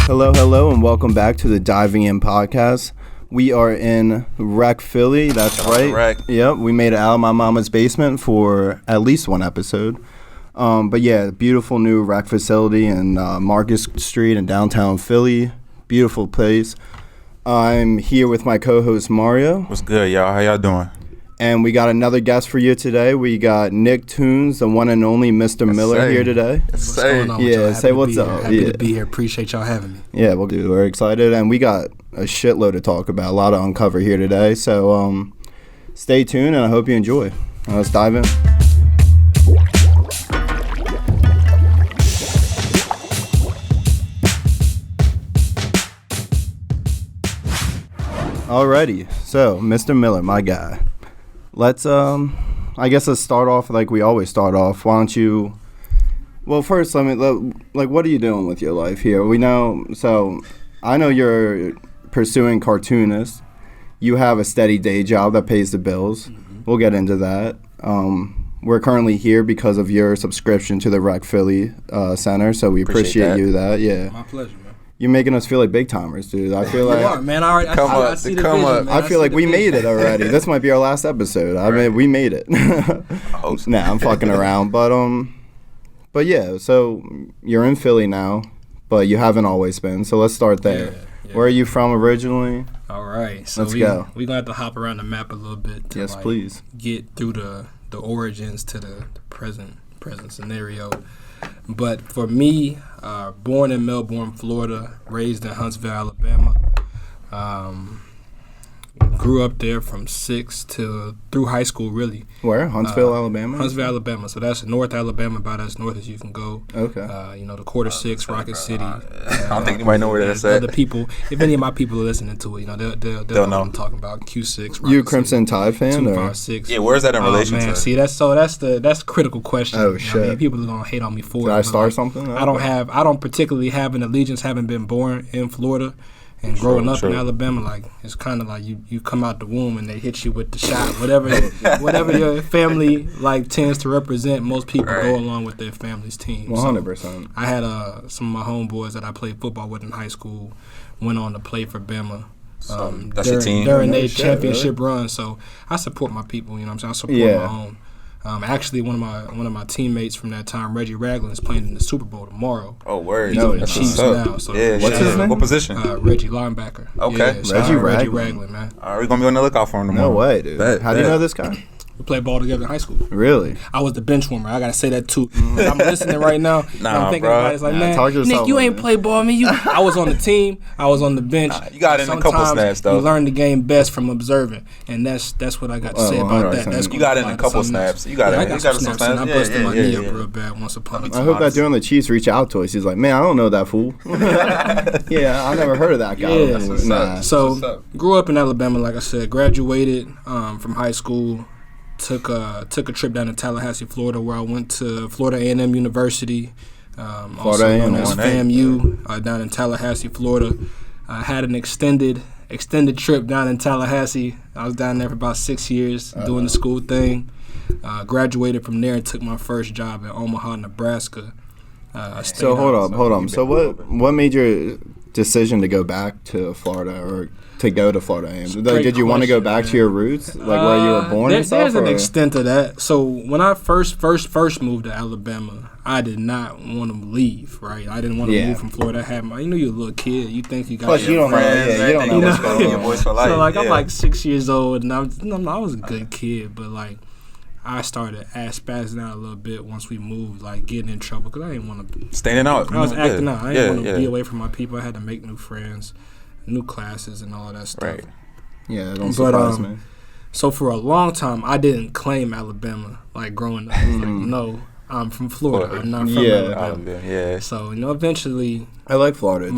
Hello, and welcome back to the Diving In podcast. We are in Rec Philly. That's right. Yep, we made it out of my mama's basement for at least one episode. But yeah, beautiful new rec facility in Marcus Street in downtown Philly. Beautiful place. I'm here with my co-host Mario. What's good, y'all? How y'all doing? And we got another guest for you today. We got Nick Toons, the one and only Mr. Miller here today. What's going on? Yeah, say what's up. Happy to be here. Appreciate y'all having me. Yeah, we're excited, and we got a shitload to talk about. A lot to uncover here today. So stay tuned, and I hope you enjoy. Let's dive in. Alrighty, so Mr. Miller, my guy. Let's let's start off like we always start off. Why don't you? Well, first, what are you doing with your life here? I know you're pursuing cartoonist. You have a steady day job that pays the bills. Mm-hmm. We'll get into that. We're currently here because of your subscription to the Rec Philly Center, so we appreciate you that. Yeah, my pleasure. You're making us feel like big timers, dude. I feel like you are, man. I see the vision, man. I feel like we made it already. This might be our last episode. I mean, we made it. Nah, I'm fucking around, but yeah. So you're in Philly now, but you haven't always been. So let's start there. Yeah. Where are you from originally? All right. So let's go. We're gonna have to hop around the map a little bit. To yes, please. Get through the origins to the present scenario. But for me, born in Melbourne, Florida, raised in Huntsville, Alabama. Grew up there from 6 to through high school, really. Where? Huntsville, Alabama? Huntsville, Alabama. So that's North Alabama, about as north as you can go. Okay. The Quarter Six, Rocket City. I don't think anybody know where that's at. Other people, if any of my people are listening to it, they'll know what I'm talking about. Q6. You a Crimson Tide fan? 256. Yeah, where's that in relation to? See, that's a critical question. Oh shit. I mean, people are gonna hate on me for it. Did I start something? I don't particularly have an allegiance, having been born in Florida. And growing up in Alabama, like it's kind of like you come out the womb and they hit you with the shot. Whatever your family like tends to represent, most people go along with their family's team. 100%. So I had some of my homeboys that I played football with in high school went on to play for Bama. That's your team during their championship run. So I support my people. You know what I'm saying? I support my own. Actually, one of my teammates from that time, Reggie Ragland, is playing in the Super Bowl tomorrow. Oh, word! He's on the Chiefs now. So what's his name? What position? Reggie, linebacker. Okay, Reggie Ragland, man. All right, we're gonna be on the lookout for him tomorrow. No way, dude. How do you know this guy? We played ball together in high school. Really? I was the bench warmer. I gotta say that too. I'm listening right now. I'm thinking about it. It's like, man, Nick, you ain't play ball. I mean, I was on the team. I was on the bench. You got in a couple snaps though. You learn the game best from observing, and that's what I got to say about that. That's you got in a couple snaps. You got some snaps. I busted my knee up real bad once upon a time. I hope that during the Chiefs reach out to us. He's like, man, I don't know that fool. Yeah, I never heard of that guy. Yeah. So grew up in Alabama, like I said. Graduated from high school. Took a trip down to Tallahassee, Florida, where I went to Florida A&M University, also known as FAMU, down in Tallahassee, Florida. I had an extended trip down in Tallahassee. I was down there for about 6 years doing the school thing. Graduated from there and took my first job at Omaha, Nebraska. So hold on. So what made your decision to go back to Florida or to go to Florida A&M? Did you want to go back to your roots, like where you were born and stuff? There's an extent to that. So when I first moved to Alabama, I did not want to leave, right? I didn't want to move from Florida. You know, you're a little kid. You think you got plus you don't friends, know, you don't know what's going on. So like I'm like 6 years old, and I was a good kid, but like I started spazzing out a little bit once we moved, like getting in trouble because I didn't want to. Standing out. I was acting out. I didn't want to be away from my people. I had to make new friends, new classes, and all that stuff. Right. Yeah, don't surprise me. So for a long time, I didn't claim Alabama, like growing up. I was like, no, I'm from Florida. I'm not from Alabama. Yeah. So eventually, I like Florida too.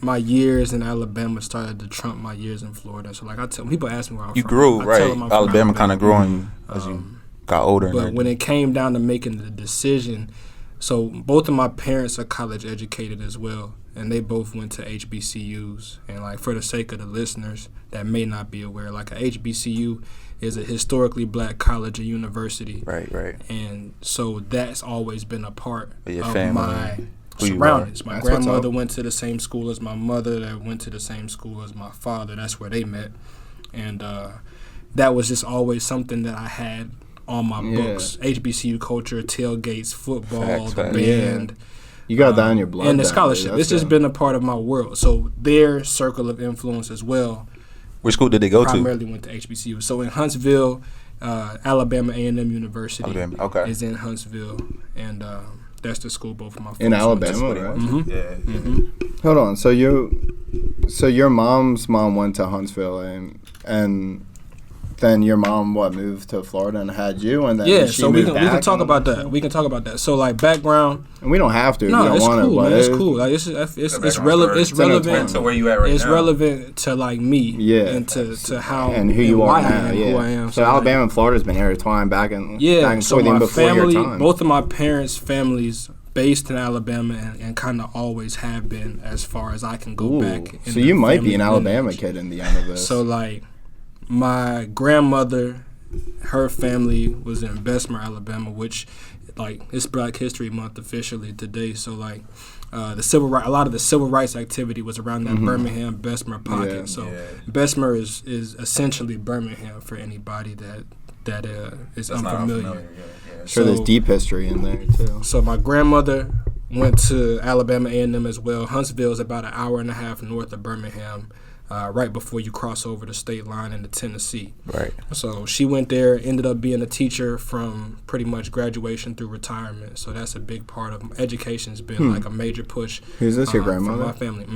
My years in Alabama started to trump my years in Florida. So like people ask me where I'm from. You grew right. Alabama kind of growing as you got older. But when it came down to making the decision, so both of my parents are college educated as well, and they both went to HBCUs. And like for the sake of the listeners that may not be aware, like a HBCU is a historically black college or university. Right. And so that's always been a part of my surroundings. My That's what's grandmother up. went to the same school as my mother. That went to the same school as my father. That's where they met, and that was just always something that I had on my books. HBCU culture, tailgates, football, the band. You got that in your blood. And the scholarship. It's just been a part of my world. So their circle of influence as well. Which school did they go to? Primarily went to HBCU. So in Huntsville, Alabama A&M University is in Huntsville. And that's the school both of my folks in Alabama, right? Hold on. So your mom's mom went to Huntsville and then your mom moved to Florida and had you, and then she so we moved can back talk about that. We can talk about that. So like background, and we don't have to. No, if we it's don't cool, want man. it, It's cool. Like it's relevant. It's relevant to where you at right It's now. relevant to like me, and to how and who you are now. Who I am. So Alabama and Florida's been intertwined back and so forth even my before family, your time. both of my parents' families based in Alabama and kind of always have been as far as I can go back. So you might be an Alabama kid in the end of this. So like my grandmother, her family was in Bessemer, Alabama, which like it's Black History Month officially today. So like a lot of the civil rights activity was around that Birmingham Bessemer pocket. Bessemer is essentially Birmingham for anybody that is unfamiliar. Sure, there's deep history in there too. So my grandmother went to Alabama A&M as well. Huntsville is about an hour and a half north of Birmingham. Right before you cross over the state line into Tennessee. Right. So she went there, ended up being a teacher from pretty much graduation through retirement. So that's a big part of education's been like a major push. Who's this, your grandmother? For my family.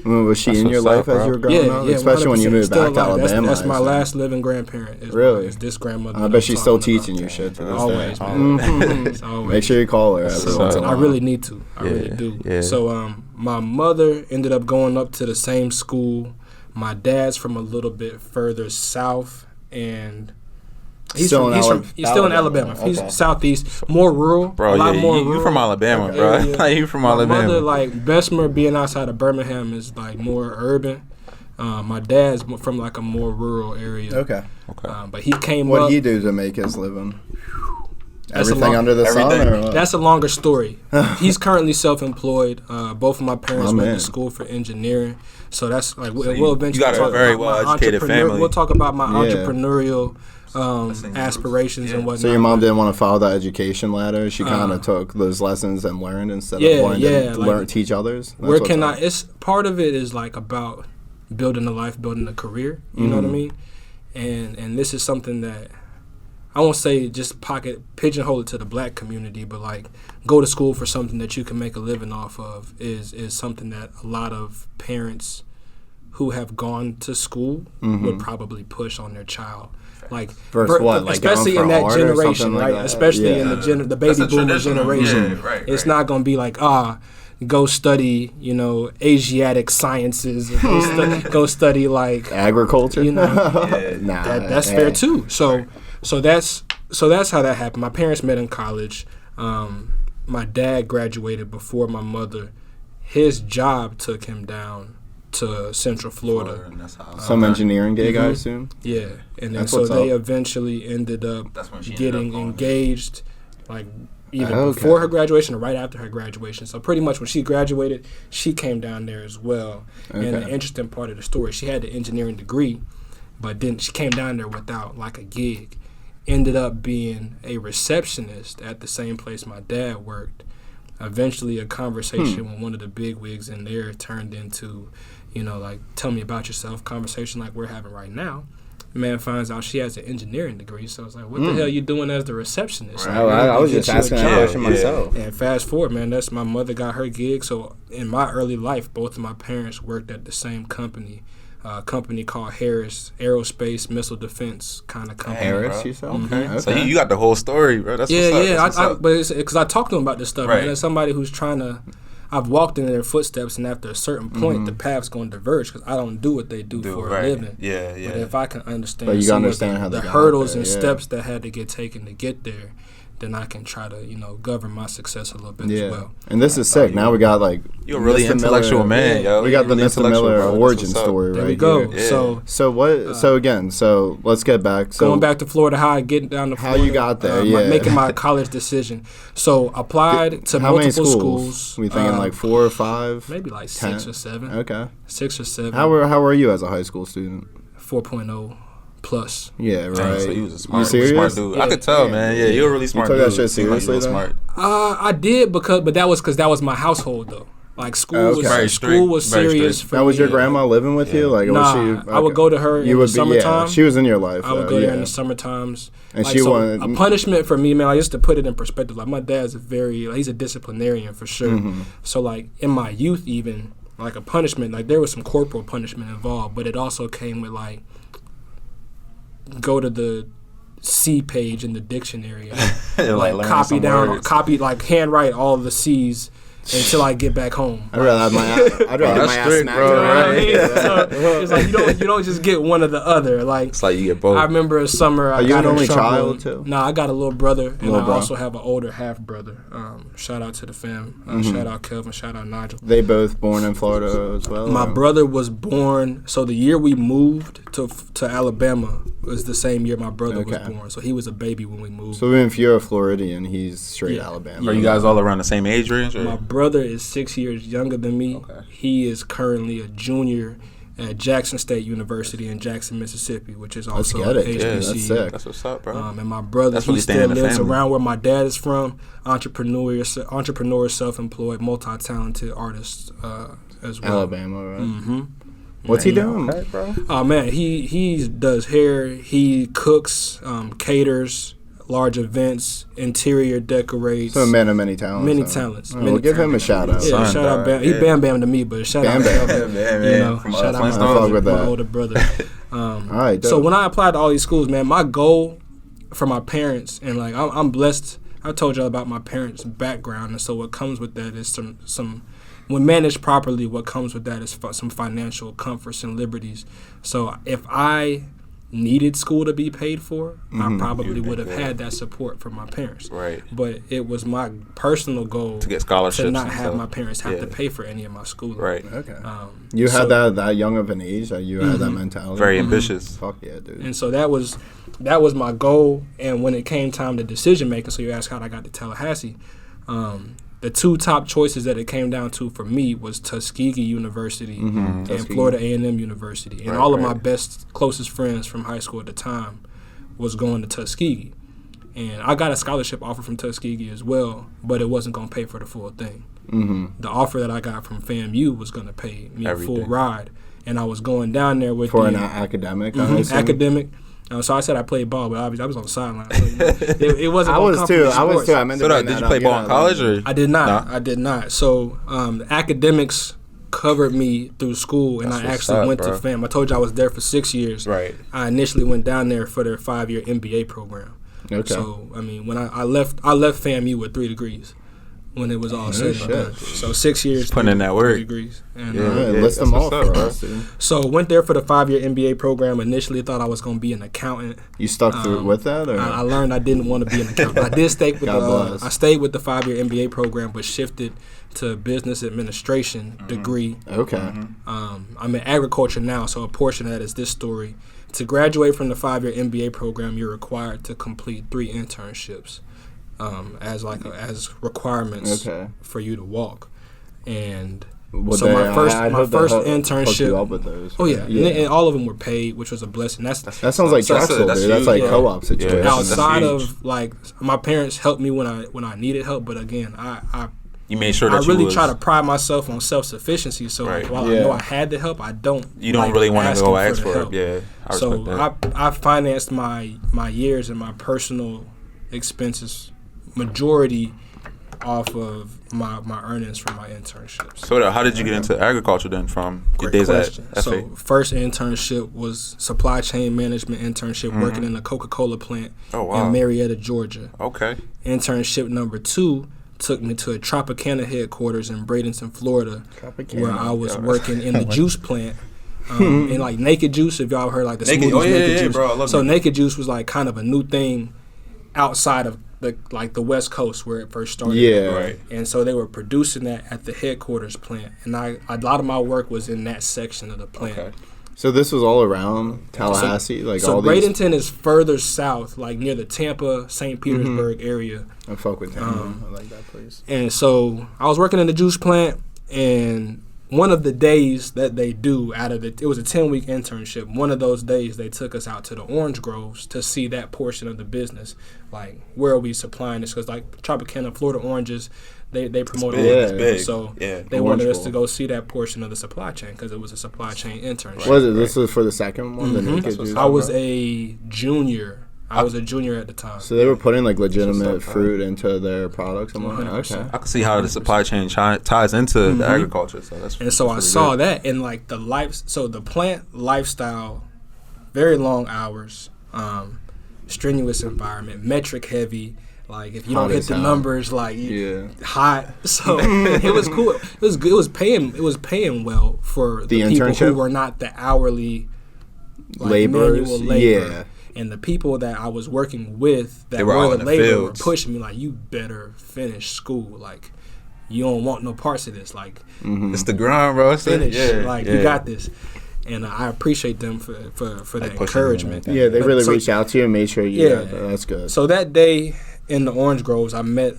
Was she in your life as you were growing up? Yeah, especially when you moved back to Alabama. That's my last living grandparent. Is this grandmother. I bet she's still teaching you shit to this always, day. Man. Always. Make sure you call her every once in a while. I really need to. I really do. Yeah. So my mother ended up going up to the same school. My dad's from a little bit further south, and he's still in Alabama. Okay. He's southeast, more rural. Bro, you from Alabama, bro. Like, you from Alabama. My mother, like Bessemer being outside of Birmingham is like more urban. My dad's from like a more rural area. Okay. But he came What up. did he do to make his living? That's Everything under the sun? Or what? That's a longer story. He's currently self-employed. Both of my parents went to school for engineering. So that's like we'll eventually you got talk a very about well-educated family. We'll talk about my entrepreneurial aspirations and whatnot. So your mom didn't want to follow that education ladder. She kind of took those lessons and learned instead of wanting to teach others. It's part of it is like about building a life, building a career. You know what I mean? And this is something that I won't say just pigeonhole it to the black community, but like go to school for something that you can make a living off of is something that a lot of parents who have gone to school would probably push on their child. Like especially in that generation, right? Like especially in the baby boomer generation. It's not gonna be like go study, Asiatic sciences. Go study like agriculture. That's fair too. So that's how that happened. My parents met in college. My dad graduated before my mother. His job took him down to Central Florida. Some engineering gig, I assume. Yeah, and then so they eventually ended up getting engaged, like either before her graduation or right after her graduation. So pretty much when she graduated, she came down there as well. Okay. And the interesting part of the story, she had the engineering degree, but then she came down there without like a gig. Ended up being a receptionist at the same place my dad worked. Eventually a conversation with one of the big wigs in there turned into, like, tell me about yourself, conversation like we're having right now. The man finds out she has an engineering degree, so it's like, what the hell you doing as the receptionist? Right. I was just asking that question myself. And fast forward, man, that's my mother got her gig. So in my early life, both of my parents worked at the same company. A company called Harris Aerospace Missile Defense kind of company. Harris, you said? Okay. So you got the whole story, bro. That's what's up. But it's because I talk to them about this stuff, man. As somebody who's trying to, I've walked in their footsteps, and after a certain point, the path's going to diverge because I don't do what they do for a living. Yeah. But if I can understand, how the hurdles and steps that had to get taken to get there, then I can try to, govern my success a little bit as well. And this is sick. Now we got like you're a really intellectual man, yo. We got the really Mr. Miller origin story right there we go. here. Yeah. So what? So again, so let's get back. So going back to Florida High, getting down to Florida, how you got there? Making my college decision. So applied to how multiple many schools? We thinking like 4 or 5? Maybe like 10? 6 or 7. Okay, 6 or 7. How were you as a high school student? 4.0 plus. Yeah, right. So you was a smart dude. Yeah. I could tell, man. Yeah, you were really smart. You took dude. that shit seriously, though? Smart. I did but that was my household though. Like school was serious for me. Now was your grandma living with you? Like nah, was she? Okay. I would go to her in the summertime. Yeah, she was in your life. I would go there in the summertimes. And like, she so wanted a punishment for me, man. Like, just to put it in perspective, like my dad's he's a disciplinarian for sure. Mm-hmm. So like in my youth, even like a punishment, like there was some corporal punishment involved, but it also came with like go to the C page in the dictionary, and, like handwrite all the C's until I get back home. I'd rather have my ass smacked. So it's like you don't just get one or the other. Like it's like you get both. I remember a summer. Are you an only child too? Nah, I got a little brother, and I also have an older half brother. Shout out to the fam. Shout out Kelvin. Shout out Nigel. They both born in Florida as well. My brother was born. So the year we moved to Alabama was the same year my brother was born. So he was a baby when we moved. So even if you're a Floridian, he's straight Alabama. Are you guys all around the same age range? Or? My brother is 6 years younger than me. Okay. He is currently a junior at Jackson State University in Jackson, Mississippi, which is also HBCU. Yeah, that's sick. That's what's up, bro. And my brother, he still lives around where my dad is from. Entrepreneur, self-employed, multi-talented artist as well. Alabama, right? Mm-hmm. What's he doing? Okay, bro. Oh man, he does hair. He cooks, caters, large events, interior decorates. So a man of many talents. Many talents. We'll give him a shout out. Yeah, shout out Bam. He Bam Bam to me, but shout out Bam. Shout out my older brother. All right. Dope. So when I applied to all these schools, man, my goal for my parents, and like I'm blessed. I told y'all about my parents' background, and so what comes with that is some when managed properly, what comes with that is some financial comforts and liberties. So if I needed school to be paid for, I probably would have had that support from my parents. Right. But it was my personal goal to get scholarships to not have my parents have to pay for any of my schooling. Right. Okay. You had that young of an age that you had that mentality. Very ambitious. Fuck yeah, dude. And so that was my goal. And when it came time to decision making, so you asked how I got to Tallahassee. The two top choices that it came down to for me was Tuskegee University and Florida A&M University. And all of my closest friends from high school at the time was going to Tuskegee. And I got a scholarship offer from Tuskegee as well, but it wasn't going to pay for the full thing. The offer that I got from FAMU was going to pay me a full ride. And I was going down there with an academic, academic. So I said I played ball, but obviously I was on the sideline. So, it wasn't. I was too. I meant to did you play ball in college or? I did not. No? I did not. So academics covered me through school, and I actually went to FAM. I told you I was there for 6 years. Right. I initially went down there for their 5-year MBA program. Okay. So I mean, when I left FAMU with 3 degrees. When it was all said and done. So 6 years. Putting in that work. 3 degrees. And, list them all for us. So went there for the 5-year MBA program. Initially thought I was going to be an accountant. You stuck through with that? Or? I learned I didn't want to be an accountant. I did stay with I stayed with the 5-year MBA program, but shifted to business administration degree. Okay. I'm in agriculture now, so a portion of that is this story. To graduate from the 5-year MBA program, you're required to complete 3 internships. As requirements for you to walk, and so my first internship. Up with those, oh yeah. And all of them were paid, which was a blessing. That sounds like Drexel, dude. That's like co-op situation. Outside of like my parents helped me when I needed help, but again, you made sure that I really try to pride myself on self-sufficiency. So like, while I know I had the help, I don't. You don't really want to go ask for it. Yeah. So I financed my years and my personal expenses majority off of my earnings from my internships. So how did you get into agriculture then from your days question. at FA? So first internship was supply chain management internship working in a Coca-Cola plant in Marietta, Georgia. Okay. Internship number 2 took me to a Tropicana headquarters in Bradenton, Florida, where I was working in the juice plant. And like Naked Juice, if y'all heard like the smoothies, Naked Juice. Bro, I love so Naked Juice was like kind of a new thing outside of the West Coast where it first started. Yeah. Right. And so they were producing that at the headquarters plant, and a lot of my work was in that section of the plant. Okay. So this was all around Tallahassee, So all these. Bradenton is further south, like near the Tampa, St. Petersburg area. I fuck with Tampa. I like that place. And so I was working in the juice plant, and one of the days that they do it was a 10-week internship. One of those days they took us out to the orange groves to see that portion of the business. Like, where are we supplying this? Because like Tropicana, Florida oranges, they promote big, oranges. it's big. So Yeah. they Orange wanted us Bowl. to go see that portion of the supply chain because it was a supply chain internship. Was it? This was for the second one. The naked That's what's juice? I was a junior. I was a junior at the time. So they were putting like That's legitimate what's up, fruit into their products and whatnot. 100%. Okay. I can see how the supply chain ties into the agriculture. So that's And so I really saw good. that, and like the plant lifestyle, very long hours, strenuous environment, metric heavy. Like if you Hot don't hit as the hell. numbers, like hot. So it was cool. It was paying well for The the people internship? who were not the hourly Laborers, manual labor. yeah. And the people that I was working with that They were were all the in the labor were fields. pushing me like, you better finish school. Like, you don't want no parts of this. Like, It's the grind, bro. It's finish. yeah, You got this. And I appreciate them for that pushing you encouragement. like Yeah, they But really so- reached out to you and made sure you Yeah. got that. That's good. So that day in the Orange Groves, I met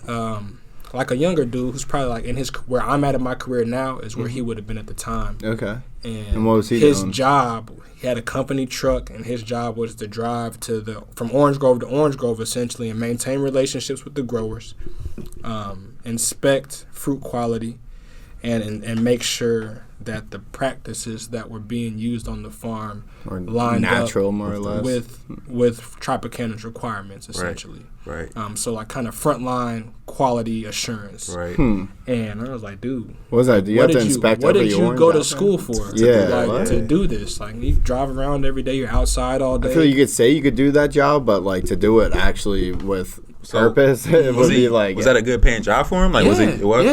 like a younger dude who's probably like in where I'm at in my career now is where he would have been at the time. Okay. And And what was he his doing? job, he had a company truck, and his job was to drive from Orange Grove to Orange Grove essentially and maintain relationships with the growers, inspect fruit quality, and make sure that the practices that were being used on the farm Or lined natural, up more or less. with Tropicana's requirements essentially. Right. So like kind of frontline quality assurance. Right. And I was like, dude, What was that? Do you what have to did inspect what every did you orange go out to there? school for? Yeah, like, what? to do this. Like, you drive around every day. You're outside all day. I feel you could say you could do that job, but like to do it actually with So, purpose, it would be like. Was that a good paying job for him? Like, was it? It was.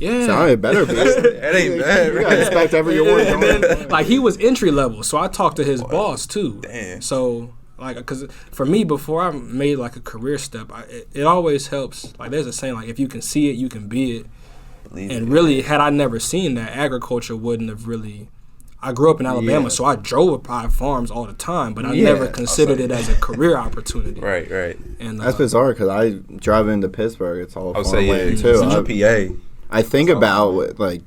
Yeah. Sound it better be. It ain't bad, You right? gotta inspect every orange. And then, like, he was entry level, so I talked to his boss too. Damn. So, like, because for me, before I made like a career step, it always helps. Like, there's a saying, like, if you can see it, you can be it. Believe And it. really, had I never seen that, agriculture wouldn't have really. I grew up in Alabama, Yeah. so I drove by farms all the time, but I Yeah. never considered it as a career opportunity. Right. And That's bizarre because I drive into Pittsburgh. It's all I would say farmland yeah. too. Central PA. I think about like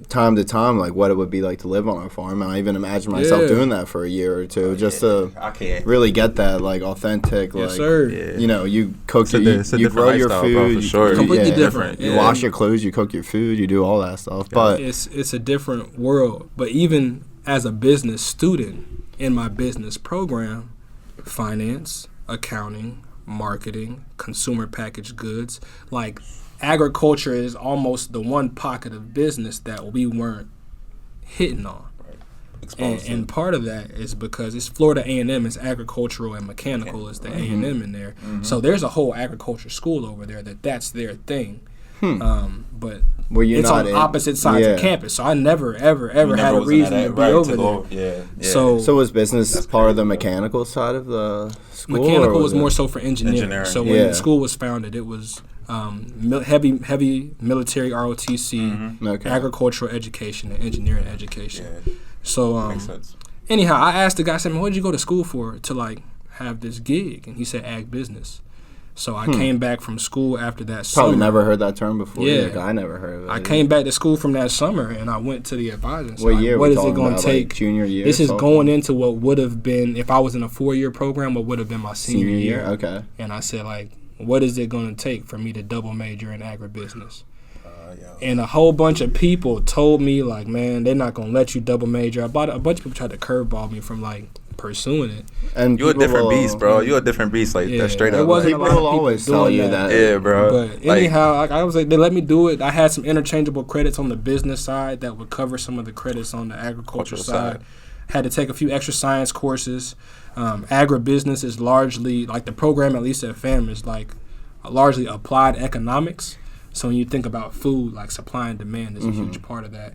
time to time, like what it would be like to live on a farm, and I even imagine myself Yeah. doing that for a year or two, just to I can't. really get that like authentic, yes, like sir. Yeah. you know, you cook, It's a you, it's a you different grow your lifestyle, food, bro, for you- sure. Completely yeah, different. You Yeah. wash your clothes, you cook your food, you do all that stuff. But It's a different world. But even as a business student in my business program, finance, accounting, marketing, consumer packaged goods, like agriculture is almost the one pocket of business that we weren't hitting on. And part of that is because it's Florida A&M, it's agricultural and mechanical is the A&M in there. So there's a whole agriculture school over there that's their thing. But were you it's not on in- opposite sides yeah. of campus, so I never ever had a reason to be over there. Yeah. So, So was business part of the mechanical side of the school? mechanical or was it- more so for engineering. Engineering. So when Yeah. the school was founded, it was heavy military ROTC, Okay. agricultural education, and engineering education. Yeah. So Makes sense. anyhow, I asked the guy, I said, "Man, what did you go to school for to like have this gig?" And he said, "Ag business." So I came back from school after that Probably summer. never heard that term before. Yeah. Like, I never heard of it. I came back to school from that summer, and I went to the advisor. And said, What like, year? what we is it talking going to about, take? Like junior year. This is sophomore? going into what would have been, if I was in a 4-year program, what would have been my senior year. Okay. And I said, like, what is it going to take for me to double major in agribusiness? And a whole bunch of people told me, like, man, they're not going to let you double major. A bunch of people tried to curveball me from, like, pursuing it. And You a people different will- beast, bro. You a different beast. Like Yeah, that straight there up. wasn't Like, a lot People of will always people tell doing you that. that. yeah, bro. But Like, anyhow, I was like, they let me do it. I had some interchangeable credits on the business side that would cover some of the credits on the agriculture Cultural side. side. Had to take a few extra science courses. Agribusiness is largely, like the program, at least at FAM, is like largely applied economics. So when you think about food, like supply and demand is a huge part of that.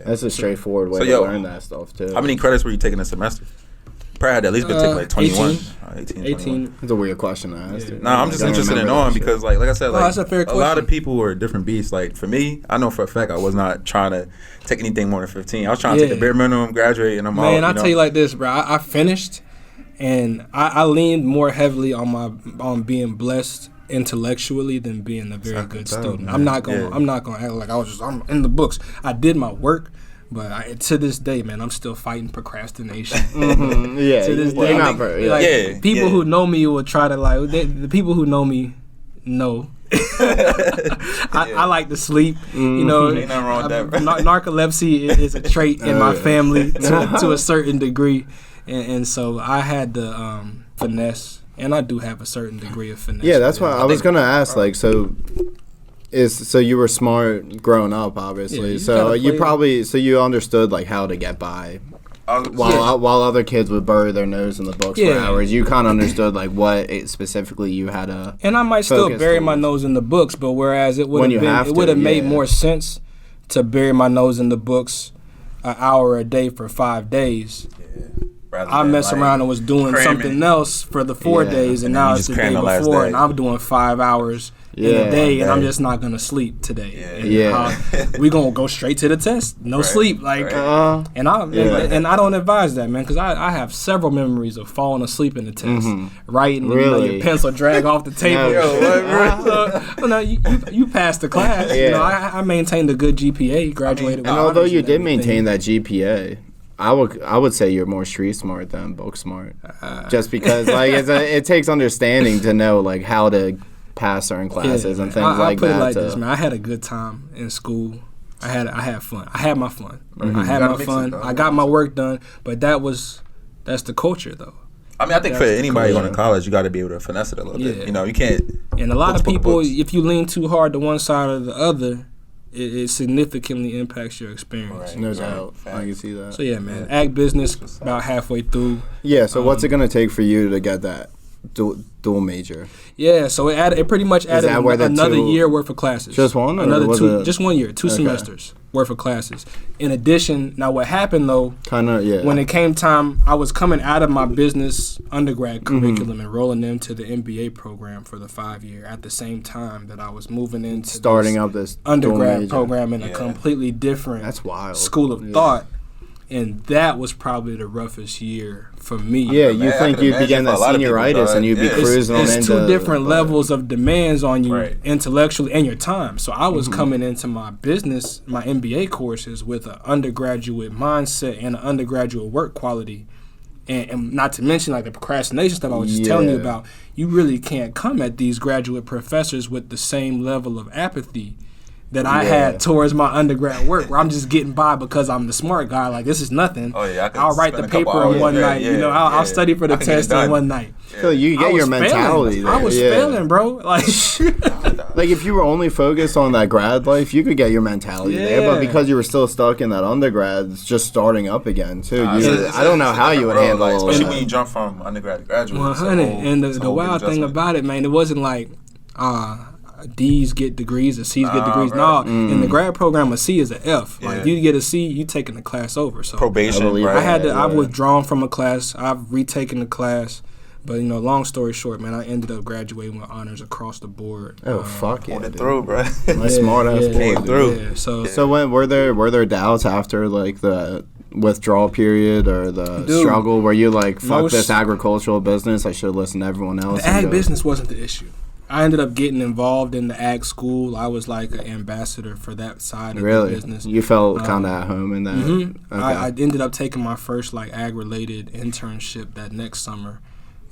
That's a straightforward way So, to yo, learn that stuff too. how many credits were you taking a semester? probably had to at least been taking like 21. 18. 18. It's a weird question to ask. Yeah. Nah, I'm just Don't interested in remember knowing that because, shit. like I said, No, like that's a fair a lot question. of people are different beasts. Like for me, I know for a fact I was not trying to take anything more than 15. I was trying to take the bare minimum, graduate, and I'm out. Man, I'll tell you like this, bro. I finished, and I leaned more heavily on being blessed intellectually than being a very good student. I'm not gonna act like I'm in the books. I did my work. But to this day, man, I'm still fighting procrastination. Yeah, to this day, people who know me will try to the people who know me know. I like to sleep. You know, ain't nothing wrong with that, bro. Narcolepsy is a trait in my family to a certain degree, and so I had the finesse, and I do have a certain degree of finesse. Yeah, that's why I was gonna ask. Like, so you were smart growing up, obviously. Yeah, so you understood like how to get by. While other kids would bury their nose in the books for hours, you kind of understood like what specifically you had to. And I might still bury my nose in the books, but whereas it would have made more sense to bury my nose in the books an hour a day for 5 days. I mess around and was doing something else for the 4 days, and now it's the day before, and I'm doing 5 hours in a day, and I'm just not gonna sleep today. We gonna go straight to the test, no sleep, and I don't advise that, man, because I have several memories of falling asleep in the test, writing, your pencil drag off the table. You passed the class. You know, I maintained a good GPA, graduated. And although you did maintain that GPA. I would say you're more street smart than book smart, just because like it takes understanding to know like how to pass certain classes and things like that. I put it like this, man. I had a good time in school. I had fun. I had my fun. I had my fun. I got my work done. But that's the culture, though. I mean, I think for anybody going to college, you got to be able to finesse it a little bit. You know, you can't. And a lot of people, if you lean too hard to one side or the other, it significantly impacts your experience. Right, no doubt. I can see that. So, yeah, man. Ag business about halfway through. Yeah, so what's it going to take for you to get that dual major? Yeah, so it pretty much added another year worth of classes. Just one? Just 1 year, two semesters worth of classes. In addition, now what happened though, when it came time, I was coming out of my business undergrad curriculum and rolling them to the MBA program for the 5 year at the same time that I was moving into starting up this undergrad program in a completely different school of thought. And that was probably the roughest year for me. Yeah, you think you'd begin that senioritis and you'd be cruising on into... It's two different levels of demands on you intellectually and your time. So I was coming into my business, my MBA courses with an undergraduate mindset and an undergraduate work quality. And not to mention like the procrastination stuff I was just telling you about. You really can't come at these graduate professors with the same level of apathy that I had towards my undergrad work, where I'm just getting by because I'm the smart guy. Like, this is nothing. I'll write the paper in one night. You know, I'll study for the test in one night. So you get your mentality there. I was failing, bro. Like, like if you were only focused on that grad life, you could get your mentality there. But because you were still stuck in that undergrad, it's just starting up again too. I don't know how you would handle it. Especially when you jump from undergrad to graduate. 100. And the wild thing about it, man, it wasn't like D's get degrees and C's get degrees. No, in the grad program, a C is an F. Like, if you get a C, you taking the class over. So probation. I've withdrawn from a class. I've retaken the class. But, you know, long story short, man, I ended up graduating with honors across the board. Fuck yeah, dude. Through, bro. My smart ass came through. Yeah, so when were there doubts after like the withdrawal period or the struggle where you like fuck this agricultural business? I should have listened to everyone else. The ag business wasn't the issue. I ended up getting involved in the ag school. I was like an ambassador for that side of the business. You felt kind of at home in that. Okay. I ended up taking my first like ag related internship that next summer.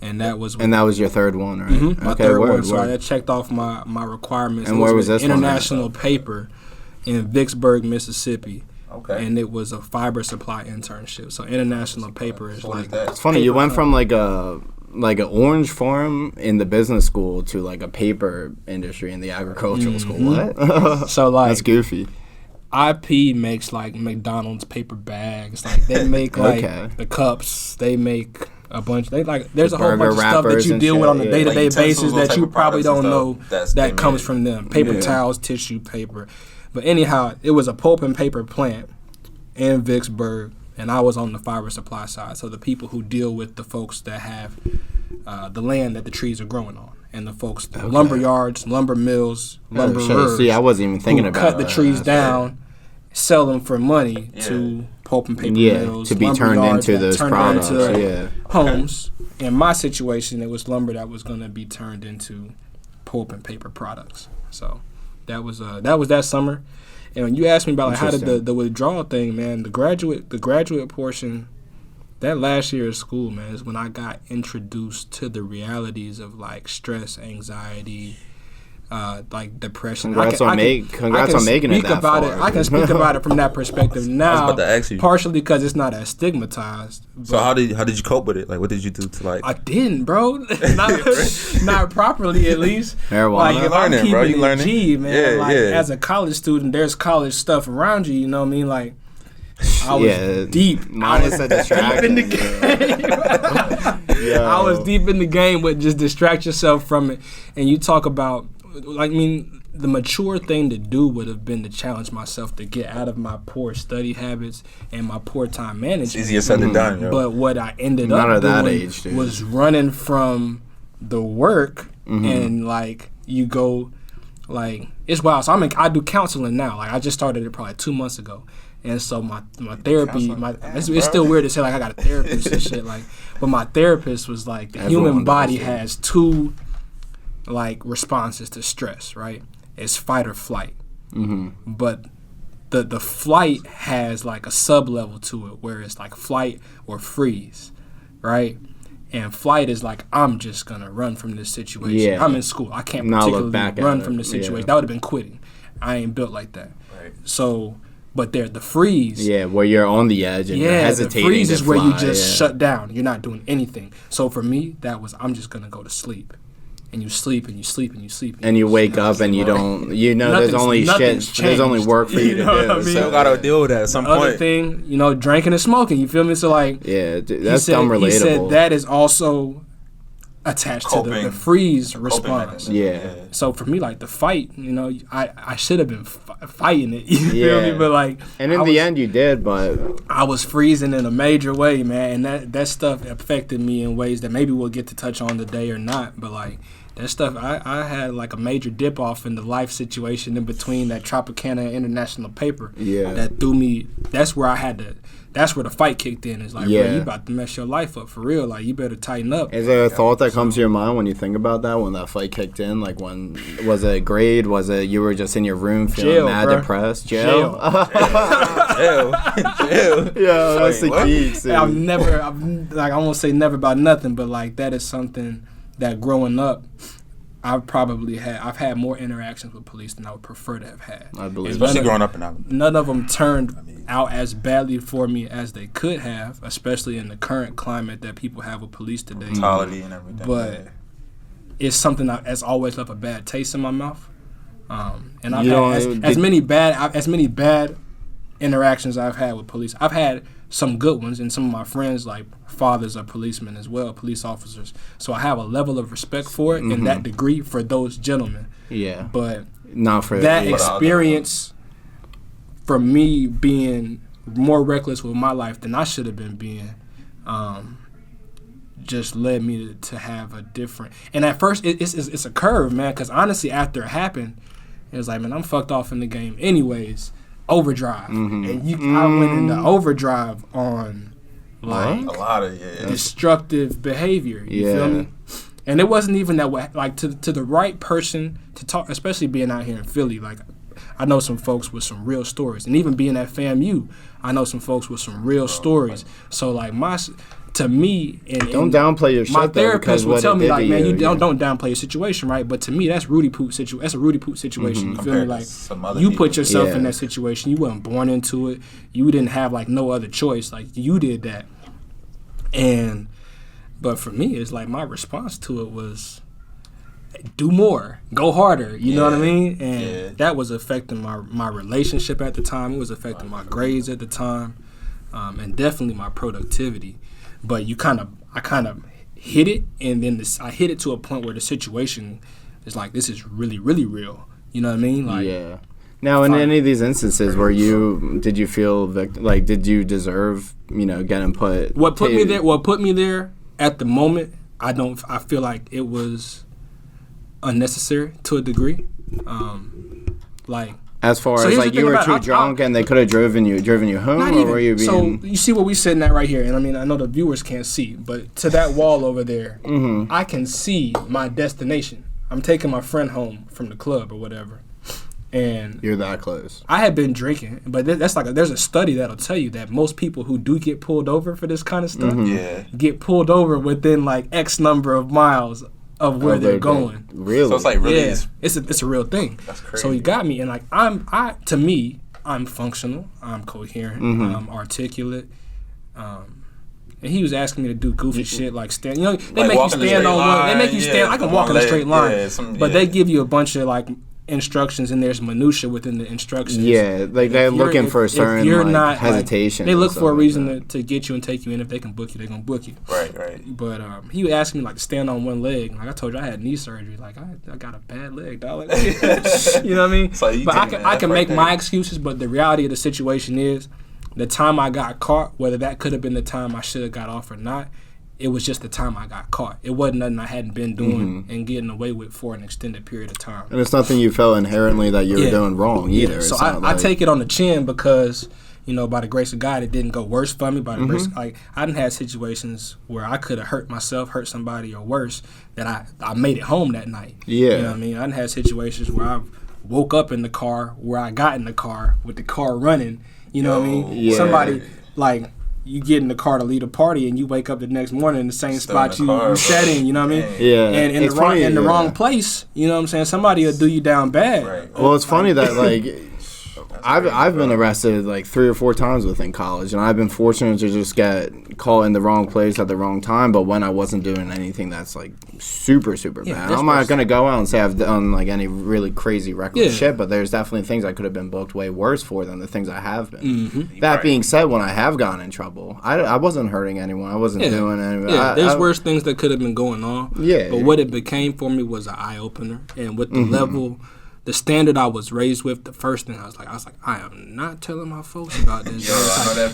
And that was your third one, right? My third one. So I checked off my requirements. And where was this international paper in Vicksburg, Mississippi. Okay. And it was a fiber supply internship. So international paper is like that. It's funny. You went from like an orange farm in the business school to like a paper industry in the agricultural school. What? So like that's goofy. IP makes like McDonald's paper bags. Like they make like the cups. They make a bunch. There's a whole bunch of stuff that you deal with on a day-to-day basis that you probably don't know that comes from them. Paper towels, tissue paper. But anyhow, it was a pulp and paper plant in Vicksburg, and I was on the fiber supply side. So the people who deal with the folks that have the land that the trees are growing on, and the folks, the lumber yards, lumber mills, lumberers. See, I wasn't even thinking about cut the trees down, sell them for money to pulp and paper mills, to be turned into those products, homes. In my situation, it was lumber that was going to be turned into pulp and paper products. So that was that summer. And when you asked me about like, how did the withdrawal thing, man, the graduate portion, that last year of school, man, is when I got introduced to the realities of like stress, anxiety, like depression. Congrats on making it that far. I can speak about it from that perspective now. I was about to ask you. Partially because it's not as stigmatized. So how did you cope with it? Like, what did you do to like? I didn't, bro. not properly, at least. Marijuana. Like, if I'm keeping bro. You learning? G, man. As a college student, there's college stuff around you. You know what I mean? Like, I was deep. Mine was a distraction. Deep in the game. I was deep in the game, but just distract yourself from it. And you talk about, like, I mean, the mature thing to do would have been to challenge myself to get out of my poor study habits and my poor time management. It's easier said than done, yo. But what I ended up doing was running from the work, and like you go, like it's wild. So I do counseling now. Like I just started it probably 2 months ago. And so my therapy, it's still weird to say like I got a therapist and shit, like, but my therapist was like, the human body has two like responses to stress, right? It's fight or flight. But the flight has like a sub level to it where it's like flight or freeze, right? And flight is like, I'm just gonna run from this situation. Yeah. I'm in school. I can't particularly run from this situation. Yeah. That would have been quitting. I ain't built like that. Right. So. But the freeze. Yeah, where you're on the edge and you're hesitating. The freeze is where you just shut down. You're not doing anything. So for me, that was, I'm just going to go to sleep. And you sleep and you sleep and you sleep. And you wake up and you don't, there's only shit. There's only work for you to do. I mean? So you got to deal with that at some point. Other thing, drinking and smoking. You feel me? So like. Yeah, that's dumb relatable. He said that is also attached to the freeze response. Yeah. So for me, like the fight, I should have been fighting it. You feel me? But like, and in the end, you did. But I was freezing in a major way, man, and that stuff affected me in ways that maybe we'll get to touch on today or not. But like that stuff, I had like a major dip off in the life situation in between that Tropicana International paper. Yeah. That threw me. That's where I had to. That's where the fight kicked in. It's like, bro, you about to mess your life up for real. Like, you better tighten up. Is there a thought that comes to your mind when you think about that, when that fight kicked in? Like, when, was it a grade? Was it you were just in your room feeling depressed? Jail. Jail. Yeah, that's the key. I won't say never about nothing, but, like, that is something that growing up, I've had more interactions with police than I would prefer to have had. I believe, especially growing up in Alabama. None of them turned out as badly for me as they could have, especially in the current climate that people have with police today. Brutality and everything. But it's something that's always left a bad taste in my mouth. And I've had as many bad interactions I've had with police. I've had some good ones, and some of my friends, like fathers are policemen as well, police officers. So I have a level of respect for it in that degree for those gentlemen. Yeah. But not for that experience, for me being more reckless with my life than I should have been being, just led me to have a different. And at first, it's a curve, man, because honestly, after it happened, it was like, man, I'm fucked off in the game anyways. Overdrive. And I went into overdrive on like a lot of destructive behavior. You feel me? And it wasn't even that way. Like to the right person to talk, especially being out here in Philly. Like I know some folks with some real stories, and even being at FAMU, I know some folks with some real stories. So like to me, and don't downplay your shit. My therapist will tell me like, man, you don't downplay your situation, right? But to me, that's Rudy Poot situation. That's a Rudy Poot situation. You feel me? Like you put yourself in that situation. You weren't born into it. You didn't have like no other choice. Like you did that. But for me, it's like my response to it was do more, go harder. You know what I mean? And that was affecting my relationship at the time. It was affecting my grades at the time, and definitely my productivity. But I kind of hit it, and then I hit it to a point where the situation is like, this is really, really real. You know what I mean? Like, Now, in any of these instances, did you feel like did you deserve getting put? What put me there? What put me there at the moment? I feel like it was unnecessary to a degree. As far as like you were too drunk and they could have driven you home, or were you being? So you see what we sitting at right here, and I mean I know the viewers can't see, but to that wall over there, I can see my destination. I'm taking my friend home from the club or whatever, and you're that close. I had been drinking, but that's there's a study that'll tell you that most people who do get pulled over for this kind of stuff, get pulled over within like X number of miles of where they're going. Really? So it's like really, it's a real thing. That's crazy. So he got me, and like to me, I'm functional, I'm coherent, I'm articulate, and he was asking me to do goofy shit like stand. They make you stand on one. They make you stand. I can walk in a straight line, but they give you a bunch of like instructions, and there's minutia within the instructions. Yeah, like they're looking for a certain hesitation. They look for a reason to get you and take you in. If they can book you, they're gonna book you. Right. But he would ask me like to stand on one leg. Like I told you, I had knee surgery. Like I got a bad leg, dog. Like, you know what I mean? So but I can make my excuses. But the reality of the situation is, the time I got caught, whether that could have been the time I should have got off or not, it was just the time I got caught. It wasn't nothing I hadn't been doing and getting away with for an extended period of time. And it's nothing you felt inherently that you were doing wrong either. Yeah. So I take it on the chin because, by the grace of God, it didn't go worse for me. By the grace, I done had situations where I could have hurt myself, hurt somebody, or worse, that I made it home that night. Yeah. You know what I mean? I done had situations where I woke up in the car, where I got in the car with the car running. You know what I mean? Yeah. Somebody like. You get in the car to lead a party, and you wake up the next morning in the same spot you sat in. You know what I mean? Yeah. And in the wrong place. You know what I'm saying? Somebody will do you down bad. Right. Well, it's funny that like I've been arrested like 3 or 4 times within college, and I've been fortunate to just get caught in the wrong place at the wrong time. But when I wasn't doing anything that's like super bad, I'm not gonna go out and say I've done like any really crazy reckless shit. But there's definitely things I could have been booked way worse for than the things I have been. That being said, when I have gotten in trouble, I wasn't hurting anyone. I wasn't doing anything. Yeah, there's worse things that could have been going on. Yeah. But what it became for me was an eye opener, and with the level. The standard I was raised with, the first thing I was like, I am not telling my folks about this.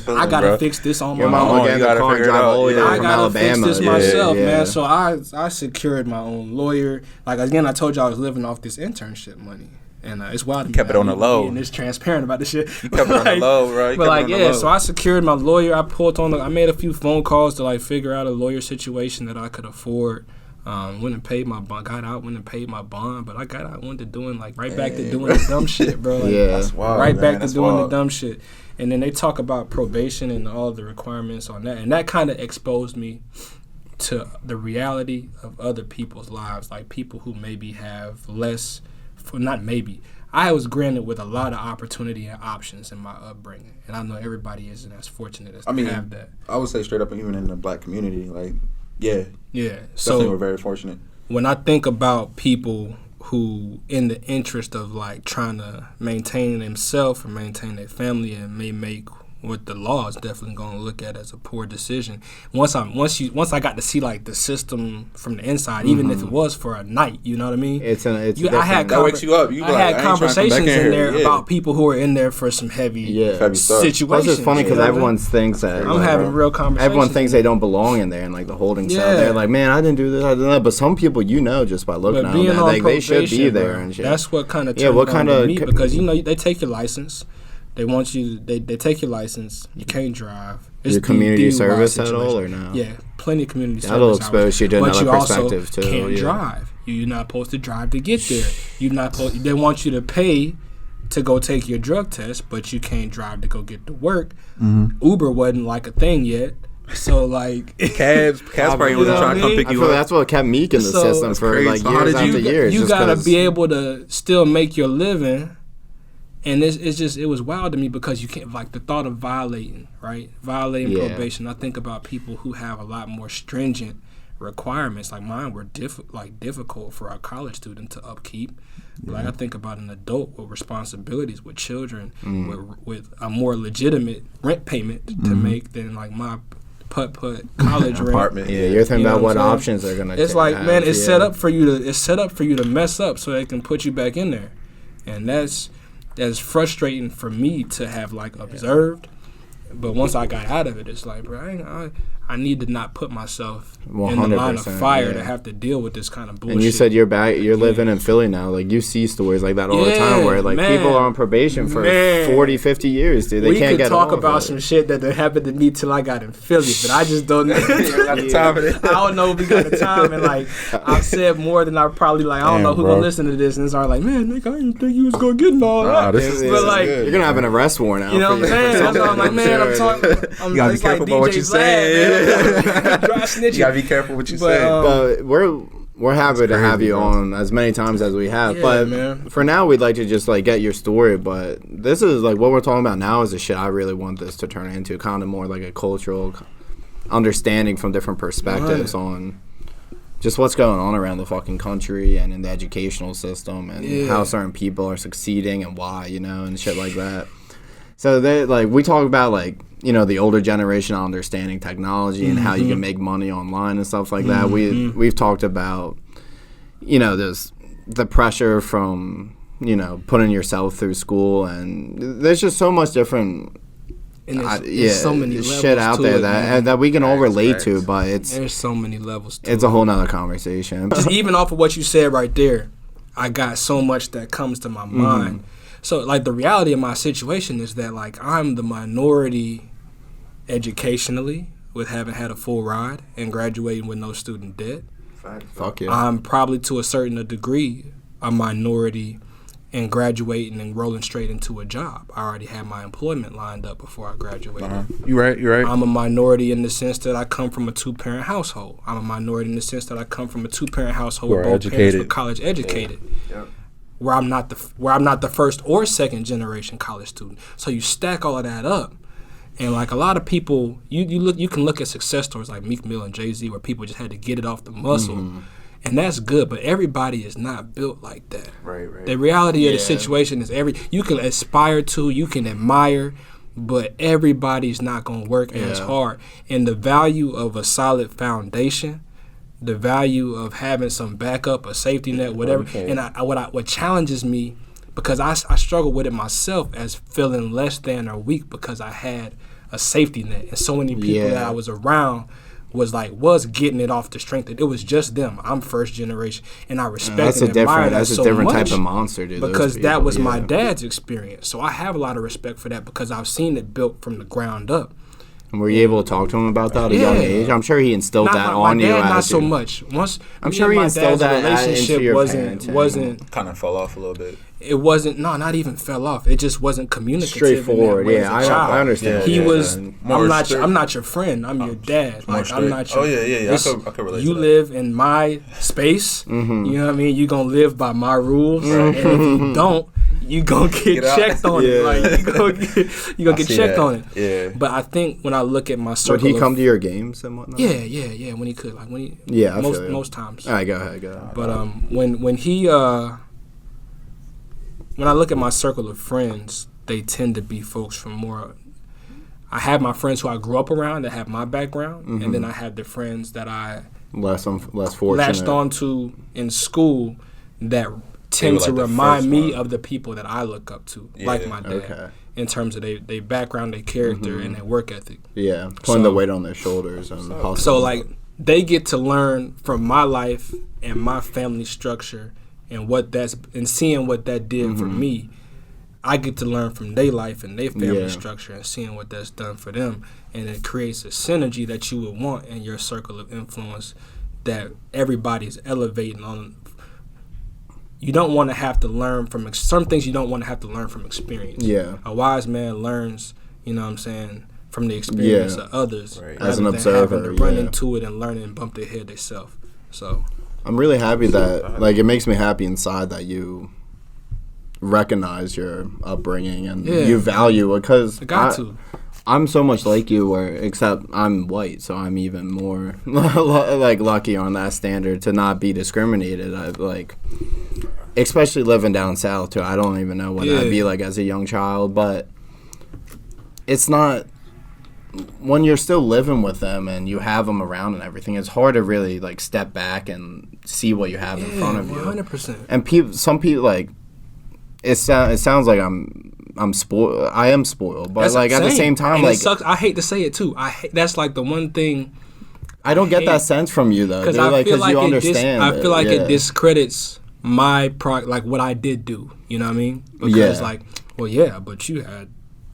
I gotta fix this on my own. I gotta fix this myself, man. So I secured my own lawyer. Like again, I told you I was living off this internship money. And it's wild. Kept it on the low. And it's transparent about this shit. You kept it on the low, bro. So I secured my lawyer. I made a few phone calls to like figure out a lawyer situation that I could afford. Went and paid my bond. Got out, went and paid my bond. But I got out, went to doing back to doing the dumb shit, bro. Like, that's wild, back to doing the dumb shit. And then they talk about probation and all the requirements on that, and that kind of exposed me to the reality of other people's lives, like people who maybe have less. Not maybe. I was granted with a lot of opportunity and options in my upbringing, and I know everybody isn't as fortunate as to have that. I would say straight up, even in the black community, like. Yeah. So we're very fortunate. When I think about people who, in the interest of like trying to maintain themselves or maintain their family, and may make what the law is definitely going to look at as a poor decision. Once I got to see like the system from the inside, even if it was for a night, you know what I mean? That wakes you up. I had conversations in there about people who are in there for some heavy situations. Plus, it's funny because everyone thinks that I'm having real conversations. Everyone thinks they don't belong in there and like the holding cell. They're like, man, I didn't do this, I didn't that. But some people, just by looking at them, like they should be there and shit. That's what kind of turned on me because they take your license. They want you. They take your license. You can't drive. It's your community service at all or no? Yeah, plenty of community service. That'll expose you to another perspective too. But you also can't drive. You're not supposed to drive to get there. You're not. They want you to pay to go take your drug test, but you can't drive to go get to work. Uber wasn't like a thing yet. So like cabs probably wasn't trying to come pick you up. That's what kept Meek in the system for like years after years. You gotta be able to still make your living. And it was wild to me because you can't, like the thought of violating probation. I think about people who have a lot more stringent requirements. Like mine were difficult for a college student to upkeep. Like I think about an adult with responsibilities, with children, with a more legitimate rent payment to make than like my putt college apartment. Rent. Yeah, you're thinking about what options they're gonna. It's like man, it's set up for you to mess up so they can put you back in there, and that's. that's frustrating for me to have like observed. But once I got out of it, it's like, bro, I need to not put myself in the line of fire to have to deal with this kind of bullshit. And you said you're living in Philly now. Like, you see stories like that all the time where, like, people are on probation for 40, 50 years, dude. They can't get off. We could talk about some shit that happened to me till I got in Philly, but I just don't know. I don't know if we got the time. And, like, I've said more than I probably, like, I don't know who's going to listen to this. And it's all like, man, nigga, I didn't think you was going to get in all that. But, like, you're going to have an arrest warrant out. You know what I'm saying? That's why I'm like, man, I'm talking. You got to be careful about what you say. You gotta be careful what you say. But we're happy to have you on as many times as we have. But for now, we'd like to just like get your story. But this is like what we're talking about now is the shit I really want this to turn into, kind of more like a cultural understanding from different perspectives on just what's going on around the fucking country and in the educational system and how certain people are succeeding and why, you know, and shit like that. So they like we talk about like, you know, the older generation understanding technology and how you can make money online and stuff like that. We've talked about, you know, the pressure from, you know, putting yourself through school, and there's just so much different there's so many shit out there that we can all relate to, but there's so many levels to it's a whole nother conversation. Just even off of what you said right there, I got so much that comes to my mind. So, like, the reality of my situation is that, like, I'm the minority educationally with having had a full ride and graduating with no student debt. Fuck yeah. I'm probably, to a certain degree, a minority in graduating and rolling straight into a job. I already had my employment lined up before I graduated. You're right. I'm a minority in the sense that I come from a two-parent household. I'm a minority in the sense that I come from a two-parent household where both parents were college educated. Yeah. Where I'm not the first or second generation college student. So you stack all of that up, and like a lot of people, you can look at success stories like Meek Mill and Jay-Z where people just had to get it off the muscle, and that's good. But everybody is not built like that. Right. The reality of the situation is you can aspire to, you can admire, but everybody's not gonna work as hard. And the value of a solid foundation, the value of having some backup, a safety net, whatever. And what challenges me, because I struggle with it myself as feeling less than or weak because I had a safety net. And so many people that I was around was getting it off the strength. It was just them. I'm first generation, and I respect and admire that so much. That's a different type of monster, dude. Because that was my dad's experience. So I have a lot of respect for that because I've seen it built from the ground up. And were you able to talk to him about that at a young age? I'm sure he instilled that on you. Not so much. I'm sure he instilled that into your wasn't kind of fell off a little bit. It wasn't. No, not even fell off. It just wasn't communicative. Straightforward. I understand. He was. I'm not your friend. I'm your dad. Like I'm not your. Oh yeah. I could relate. You live in my space. You know what I mean. You gonna live by my rules, and if you don't, you gonna get checked on it. Like you gonna get checked on it. Yeah. But I think when I look at my circle, would he come to your games and whatnot? Yeah. When he could, like when he. Most times. All right, go ahead. But when he when I look at my circle of friends, they tend to be folks from more. I have my friends who I grew up around that have my background, and then I have the friends that I less fortunate latched onto in school that tend to remind me of the people that I look up to, like my dad, in terms of their background, their character, and their work ethic. Yeah, putting the weight on their shoulders and hustling. So like they get to learn from my life and my family structure. And seeing what that did for me, I get to learn from their life and their family structure and seeing what that's done for them. And it creates a synergy that you would want in your circle of influence that everybody's elevating on. You don't want to have to learn from some things. You don't want to have to learn from experience. Yeah, a wise man learns. You know what I'm saying, from the experience of others, as an observer, having to run into it and learn it and bump their head themselves. So. I'm really happy that, like, it makes me happy inside that you recognize your upbringing and you value it, because I'm so much like you, except I'm white, so I'm even more like lucky on that standard to not be discriminated. Especially living down south too. I don't even know what I'd be like as a young child, but it's not. When you're still living with them and you have them around and everything, it's hard to really like step back and see what you have in front of you. 100%. And some people like, it sounds like I'm spoiled. I am spoiled, but That's like at the same time, and like it sucks. I hate to say it too. That's like the one thing. I don't get that sense from you though, because you understand. I feel like it discredits my like what I did do. You know what I mean? Because like, well, yeah, but you had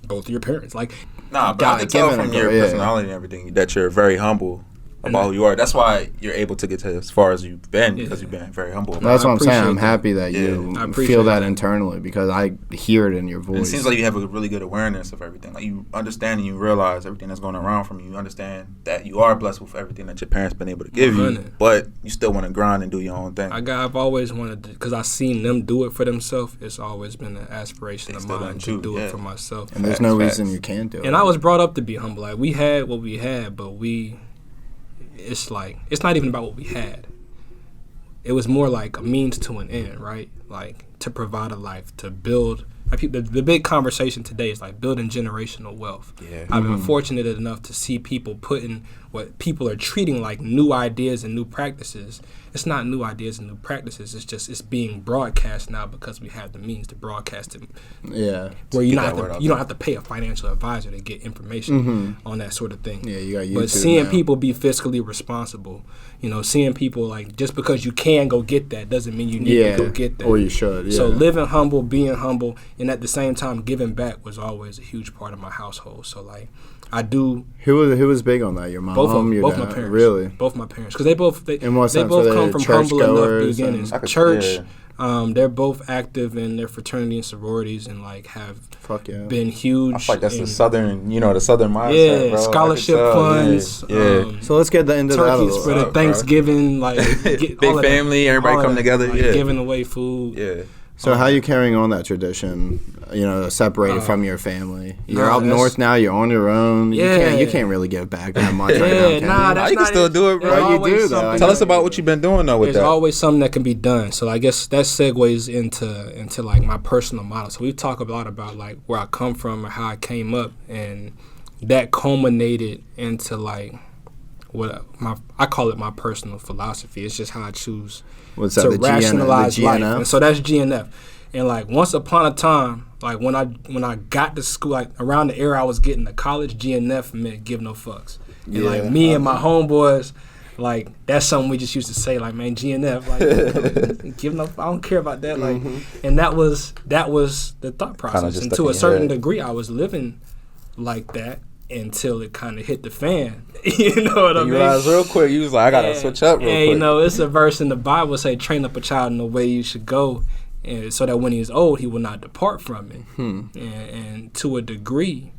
both of your parents. Like, nah, but I can tell from your personality and everything that you're very humble about who you are. That's why you're able to get to as far as you've been, because you've been very humble. That's what I'm saying. I'm happy that you feel that internally, because I hear it in your voice. And it seems like you have a really good awareness of everything. Like, you understand and you realize everything that's going around from you. You understand that you are blessed with everything that your parents been able to give you, but you still want to grind and do your own thing. I've always wanted to, because I've seen them do it for themselves. It's always been an aspiration of mine to do it for myself. And there's no reason you can't do it. And I was brought up to be humble. Like, we had what we had, but it's like, it's not even about what we had. It was more like a means to an end, right? Like, to provide a life, to build. Like, the big conversation today is like building generational wealth. Yeah. I've been fortunate enough to see people putting what people are treating like new ideas and new practices. It's not new ideas and new practices. It's being broadcast now because we have the means to broadcast it. Yeah. Where you don't have to pay a financial advisor to get information on that sort of thing. Yeah, you got YouTube. But seeing people be fiscally responsible, seeing people, like, just because you can go get that doesn't mean you need to go get that. Or you should. Yeah. So living humble, being humble, and at the same time giving back was always a huge part of my household. So like, I do. Who was big on that? Your mom, both my parents. Really? Both my parents, because they both come from humble enough beginnings. Church. They're both active in their fraternity and sororities, and like have been huge. I feel like that's the southern mindset, bro. Scholarship funds. Yeah. So let's get into that. Turkeys for the Thanksgiving, like big family, everybody come together, giving away food. Yeah. So how are you carrying on that tradition? Separated from your family. You're up north now. You're on your own. Yeah. You can't really give back that much right now. You can still do it, bro. You do though. Tell us about what you've been doing though with that. There's always something that can be done. So I guess that segues into like my personal model. So we talk a lot about like where I come from and how I came up, and that culminated into like I call it my personal philosophy. It's just how I choose to rationalize life. And so that's GNF. And like, once upon a time, like when I got to school, like around the era I was getting to college, GNF meant give no fucks. And like me and my homeboys, like that's something we just used to say, like, man, GNF, like give no, I don't care about that. Like, and that was the thought process. And to a certain degree, I was living like that until it kind of hit the fan. You know what I mean? You realized real quick, you was like, I gotta switch up real quick. And it's a verse in the Bible say, train up a child in the way you should go, and so that when he is old, he will not depart from it. And to a degree,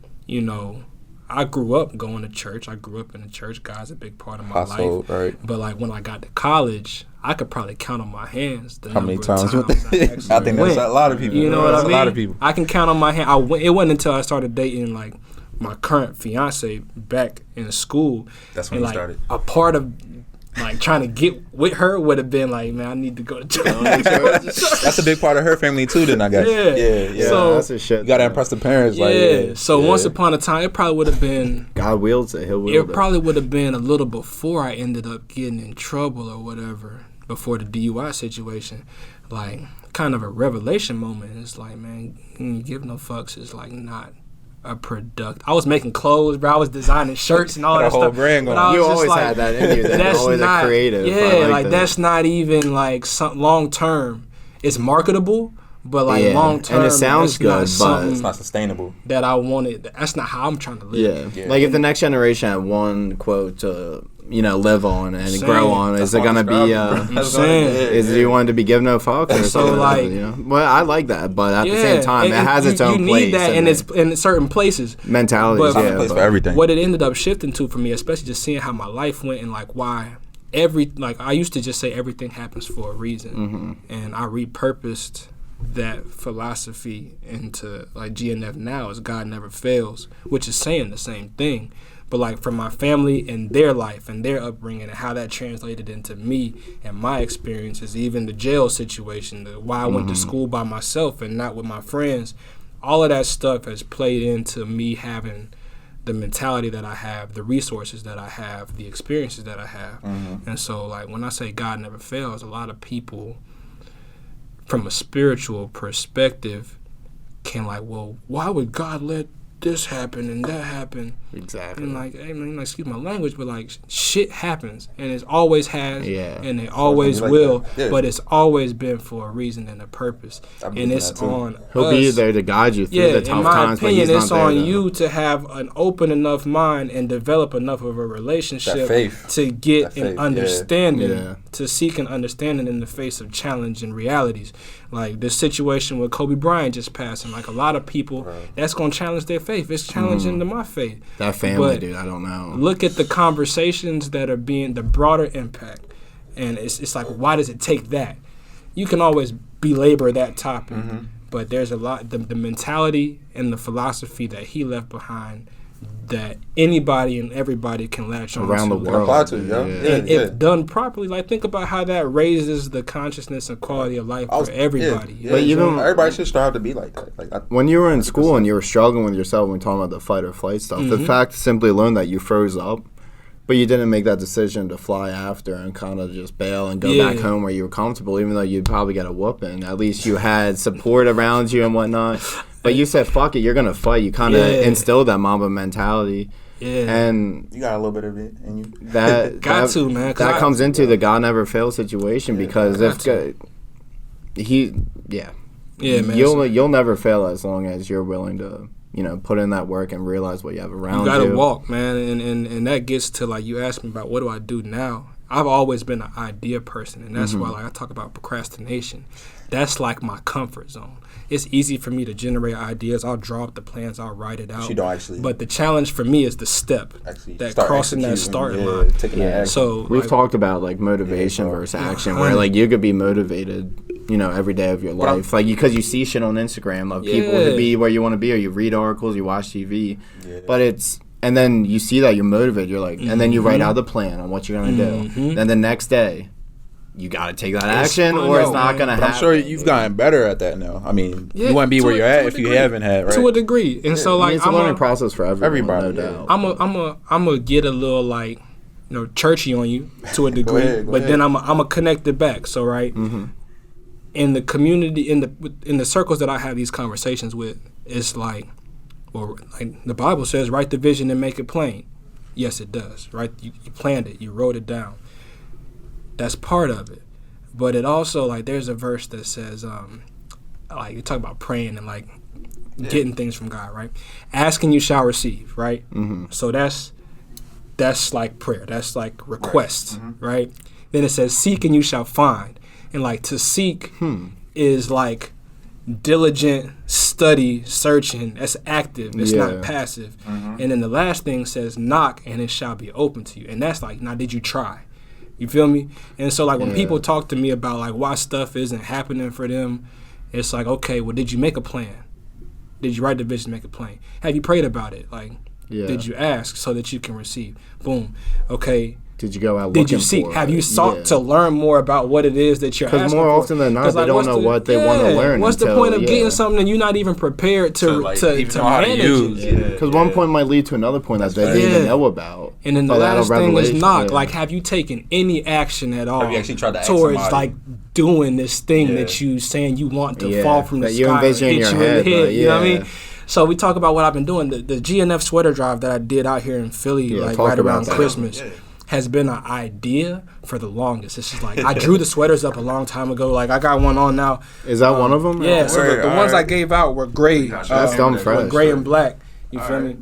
I grew up going to church. I grew up in the church. God's a big part of my life. Right. But like when I got to college, I could probably count on my hands the how many times I think that's a lot of people. You know what I mean? A lot of people. I can count on my hand. It wasn't until I started dating like my current fiance back in school. That's when you started. A part of like trying to get with her would have been like, man, I need to go to church. That's a big part of her family too, then I guess. Yeah. So, that's a shit. You gotta impress the parents. Once upon a time, it probably would have been. God wields it. He'll wield it. It probably would have been a little before I ended up getting in trouble or whatever, before the DUI situation. Like, kind of a revelation moment. It's like, man, you give no fucks is like not a product. I was making clothes, bro. I was designing shirts and all that stuff. Brand going. You always had that in you. That's always a creative. Yeah, like that's not even like long term. It's marketable, but like long term, and it sounds good, but it's not sustainable. That I wanted. That's not how I'm trying to live. Yeah. Like if the next generation had one quote to live on and grow on, is it gonna be? Is you want it to be give no fuck? Or so like, well, I like that, but at the same time, it has its own place. You need that, and it's in certain places. Mentalities, place for everything. What it ended up shifting to for me, especially just seeing how my life went and like why I used to just say everything happens for a reason, and I repurposed that philosophy into like GNF now is God never fails, which is saying the same thing. But like from my family and their life and their upbringing and how that translated into me and my experiences, even the jail situation, why I went to school by myself and not with my friends, all of that stuff has played into me having the mentality that I have, the resources that I have, the experiences that I have. And so like when I say God never fails, a lot of people from a spiritual perspective can like, well, why would God let this happen and that happen? Exactly. And like, I mean, excuse my language, but like shit happens, and it always has, and it always will. But it's always been for a reason and a purpose, and it's on. He'll be there to guide you through the tough times. In my opinion, it's on you to have an open enough mind and develop enough of a relationship to get an understanding, to seek an understanding in the face of challenge and realities. Like this situation with Kobe Bryant just passing, like a lot of people, that's gonna challenge their faith. It's challenging to my faith. That family, dude, I don't know. Look at the conversations that are being, the broader impact. And it's like, why does it take that? You can always belabor that topic, but there's a lot, the mentality and the philosophy that he left behind that anybody and everybody can latch on around to. the world. And if done properly, like think about how that raises the consciousness and quality of life for everybody. But even everybody should strive to be like that. When you were in school and you were struggling with yourself, when we're talking about the fight or flight stuff, the fact simply alone that you froze up, but you didn't make that decision to fly after and kind of just bail and go back home where you were comfortable, even though you'd probably get a whooping. At least you had support around you and whatnot. But you said, fuck it, you're going to fight. You kind of instilled that Mamba mentality. Yeah. And you got a little bit of it in you. That comes into the God never fails situation because man. You'll never fail as long as you're willing to, put in that work and realize what you have around you. You gotta walk, man, and that gets to, like, you asked me about what do I do now. I've always been an idea person, and that's why, like, I talk about procrastination. That's like my comfort zone. It's easy for me to generate ideas. I'll draw up the plans. I'll write it out. But the challenge for me is the step, that crossing that start line. So we've talked about like motivation versus action, where like you could be motivated, every day of your life, like because you see shit on Instagram of people to be where you want to be, or you read articles, you watch TV, but it's. And then you see that you're motivated. You're like, and then you write out the plan on what you're gonna do. Then the next day, you gotta take that action, or it's not gonna happen. I'm sure you've gotten better at that now. I mean, you wouldn't be where you're at if you haven't had, right? To a degree, and so like it's a learning process for everybody. No doubt. I'm gonna get a little like, churchy on you to a degree, but then I'm gonna connect it back. So in the community, in the circles that I have these conversations with, it's like. Well, like the Bible says, write the vision and make it plain. Yes, it does, right? You planned it. You wrote it down. That's part of it. But it also, like, there's a verse that says, like, you talk about praying and, like, getting things from God, right? Asking you shall receive, right? So that's like prayer. That's like request, right? Then it says, seek and you shall find. And, like, to seek is, like, diligent study, searching. That's active. It's not passive. And then the last thing says, knock and it shall be open to you. And that's like, now did you try? You feel me? And so like when people talk to me about like why stuff isn't happening for them, it's like, okay, well, did you make a plan? Did you write the vision, make it plain? Have you prayed about it? Like, did you ask so that you can receive? Boom. Okay. Did you go out looking for it? Did you seek? Have you sought to learn more about what it is that you're asking for? Because more often than not, they don't know what they want to learn. What's the point of getting something that you're not even prepared to manage? Because one point might lead to another point that they didn't even know about. And then the last thing is knock. Like, have you taken any action at all have you actually tried to towards like doing this thing that you saying you want to fall from the sky and hit you in the head? You know what I mean? So we talk about what I've been doing. The GNF sweater drive that I did out here in Philly, like right around Christmas. Has been an idea for the longest. It's just like I drew the sweaters up a long time ago. Like I got one on now. Is that one of them? Yeah. So the ones I gave out were gray. That's dumb fresh. Gray and black. You feel me?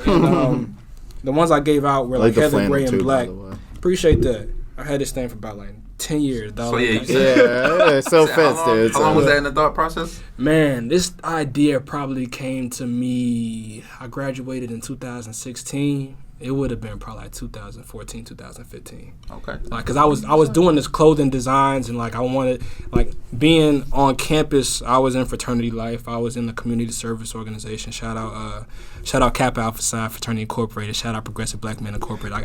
And, the ones I gave out were like heather gray and black. Appreciate that. I had this thing for about like 10 years, dog. So it so fits, dude. How long was that in the thought process? Man, this idea probably came to me. I graduated in 2016. It would have been probably like 2014, 2015. Okay. Like, cause I was doing this clothing designs and like I wanted, like being on campus. I was in fraternity life. I was in the community service organization. Shout out Kappa Alpha Psi Fraternity Incorporated. Shout out Progressive Black Men Incorporated.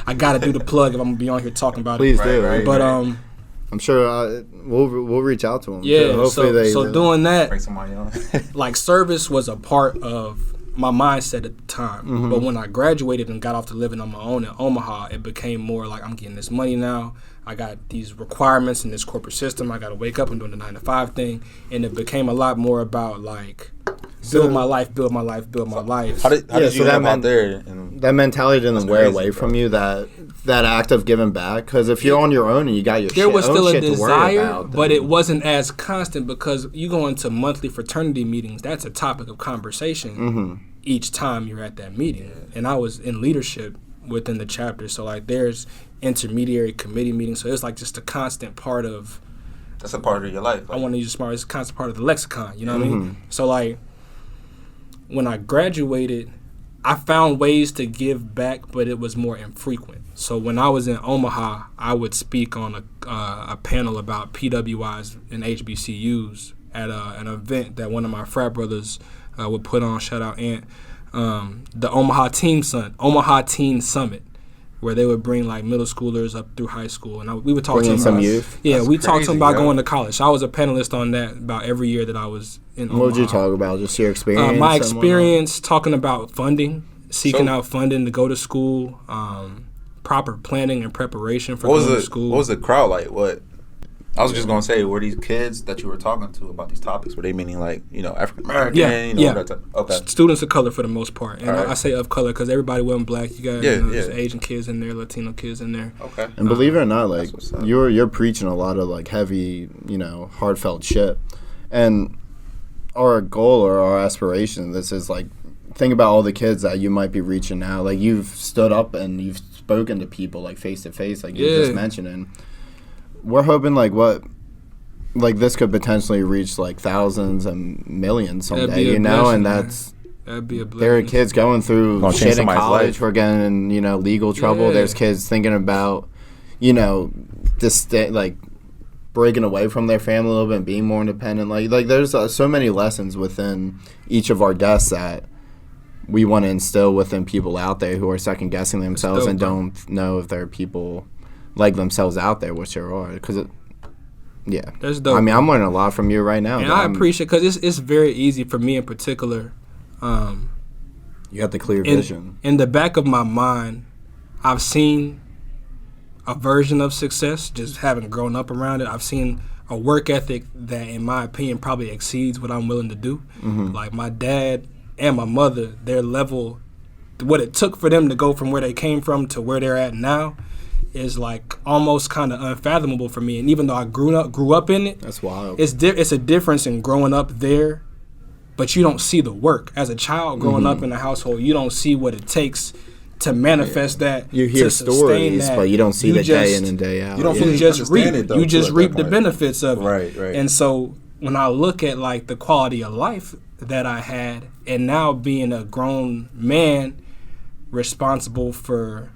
I gotta do the plug if I'm gonna be on here talking about Please it. Please do. Right, but I'm sure we'll reach out to them. Yeah. Hopefully so doing that, bring somebody on. like service was a part of my mindset at the time. But when I graduated and got off to living on my own in Omaha, it became more like I'm getting this money now. I got these requirements in this corporate system. I got to wake up and doing the 9-to-5 thing. And it became a lot more about like build my life. How did you get out there? That mentality didn't wear away from you, that act of giving back? Because if you're on your own and you got your there was still a shit to worry desire, about, but it wasn't as constant because you go into monthly fraternity meetings. That's a topic of conversation each time you're at that meeting. And I was in leadership within the chapter, so like there's intermediary committee meetings. So it's like just a constant part of. That's a part of your life. I want to use smart. It's a constant part of the lexicon. You know what I mean? So like when I graduated, I found ways to give back, but it was more infrequent. So when I was in Omaha, I would speak on a panel about PWIs and HBCUs at an event that one of my frat brothers would put on. Shout out Ant. The Omaha Teen Summit, where they would bring like middle schoolers up through high school, and we would talk to them some about youth. Yeah, That's we talked to them about crazy, going to college. So I was a panelist on that about every year that I was in Omaha. What would you talk about? Just your experience? My experience talking about funding, seeking out funding to go to school, proper planning and preparation for going to school. What was the crowd like? I was just gonna say, were these kids that you were talking to about these topics, were they meaning like, African American? Okay. Students of color for the most part, and Right. I say of color because everybody wasn't black. You got there's Asian kids in there, Latino kids in there. Okay. And believe it or not, like what's up. you're preaching a lot of like heavy, heartfelt shit. And our goal or our aspiration, this is like, think about all the kids that you might be reaching now. Like you've stood up and you've spoken to people like face to face, like you just mentioned, and we're hoping like this could potentially reach like thousands and millions someday, and that's that'd be a blessing. there are kids going through shit in college. Life. We're getting in legal trouble. Yeah. There's kids thinking about like breaking away from their family a little bit and being more independent. Like there's so many lessons within each of our guests that we want to instill within people out there who are second guessing themselves and don't know if there are people like themselves out there, which there are. That's dope. I mean, I'm learning a lot from you right now. And I appreciate, because it's very easy for me in particular. You have the clear vision. In the back of my mind, I've seen a version of success, just having grown up around it. I've seen a work ethic that, in my opinion, probably exceeds what I'm willing to do. Like my dad and my mother, their level, what it took for them to go from where they came from to where they're at now is like almost kind of unfathomable for me. And even though I grew up in it, that's wild. It's a difference in growing up there, but you don't see the work. As a child growing up in a household, you don't see what it takes to manifest that. You hear to stories, that. but you don't see the day in and day out. You don't You just reap. it, though, You just at reap that the point. benefits of it. Right. And so when I look at like the quality of life that I had, and now being a grown man responsible for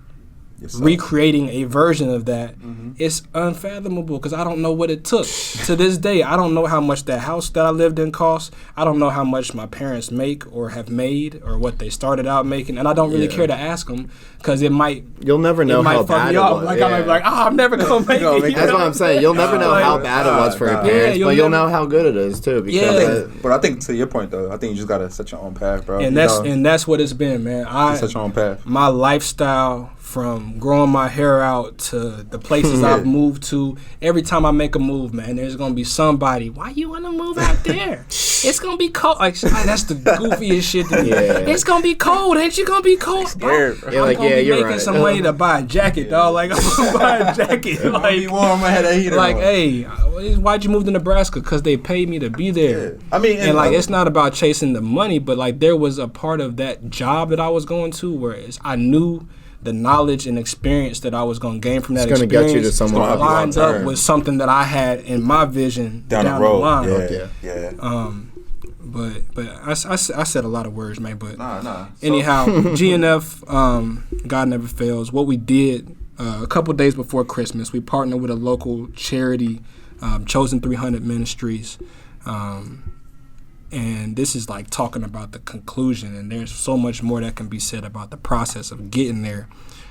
recreating a version of that, it's unfathomable because I don't know what it took. To this day, I don't know how much that house that I lived in cost. I don't know how much my parents make or have made or what they started out making, and I don't really care to ask them because you'll never know how bad it was. Like, I'm like, I'm never gonna make it. That's what I'm saying. You'll never know how bad it was for your parents, but you'll know how good it is too. Because but I think, to your point though, I think you just gotta set your own path, bro. And that's what it's been, man. Set your own path. My lifestyle, from growing my hair out to the places I've moved to, every time I make a move, man, there's gonna be somebody. Why you wanna move out there? It's gonna be cold. Like that's the goofiest shit to me. It's gonna be cold. Ain't you gonna be cold? Scared. I'm gonna be making right. some money to buy a jacket, dog. Like I'm gonna buy a jacket. Like be warm. I had a heater. Like, on. hey, why'd you move to Nebraska? Because they paid me to be there. Yeah. I mean, and like it's not about chasing the money, but like there was a part of that job that I was going to where I knew the knowledge and experience that I was going to gain from that experience get you to someone lined up with something that I had in my vision down the road. Line. Yeah. But I said a lot of words, man. But Nah. Anyhow, GNF, God Never Fails. What we did a couple days before Christmas, we partnered with a local charity, Chosen 300 Ministries. And this is like talking about the conclusion, and there's so much more that can be said about the process of getting there.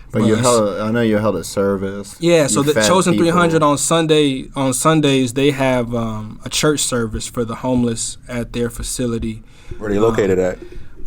But I know you held a service. Yeah, so the Chosen 300 on Sundays they have a church service for the homeless at their facility. Where are they located at?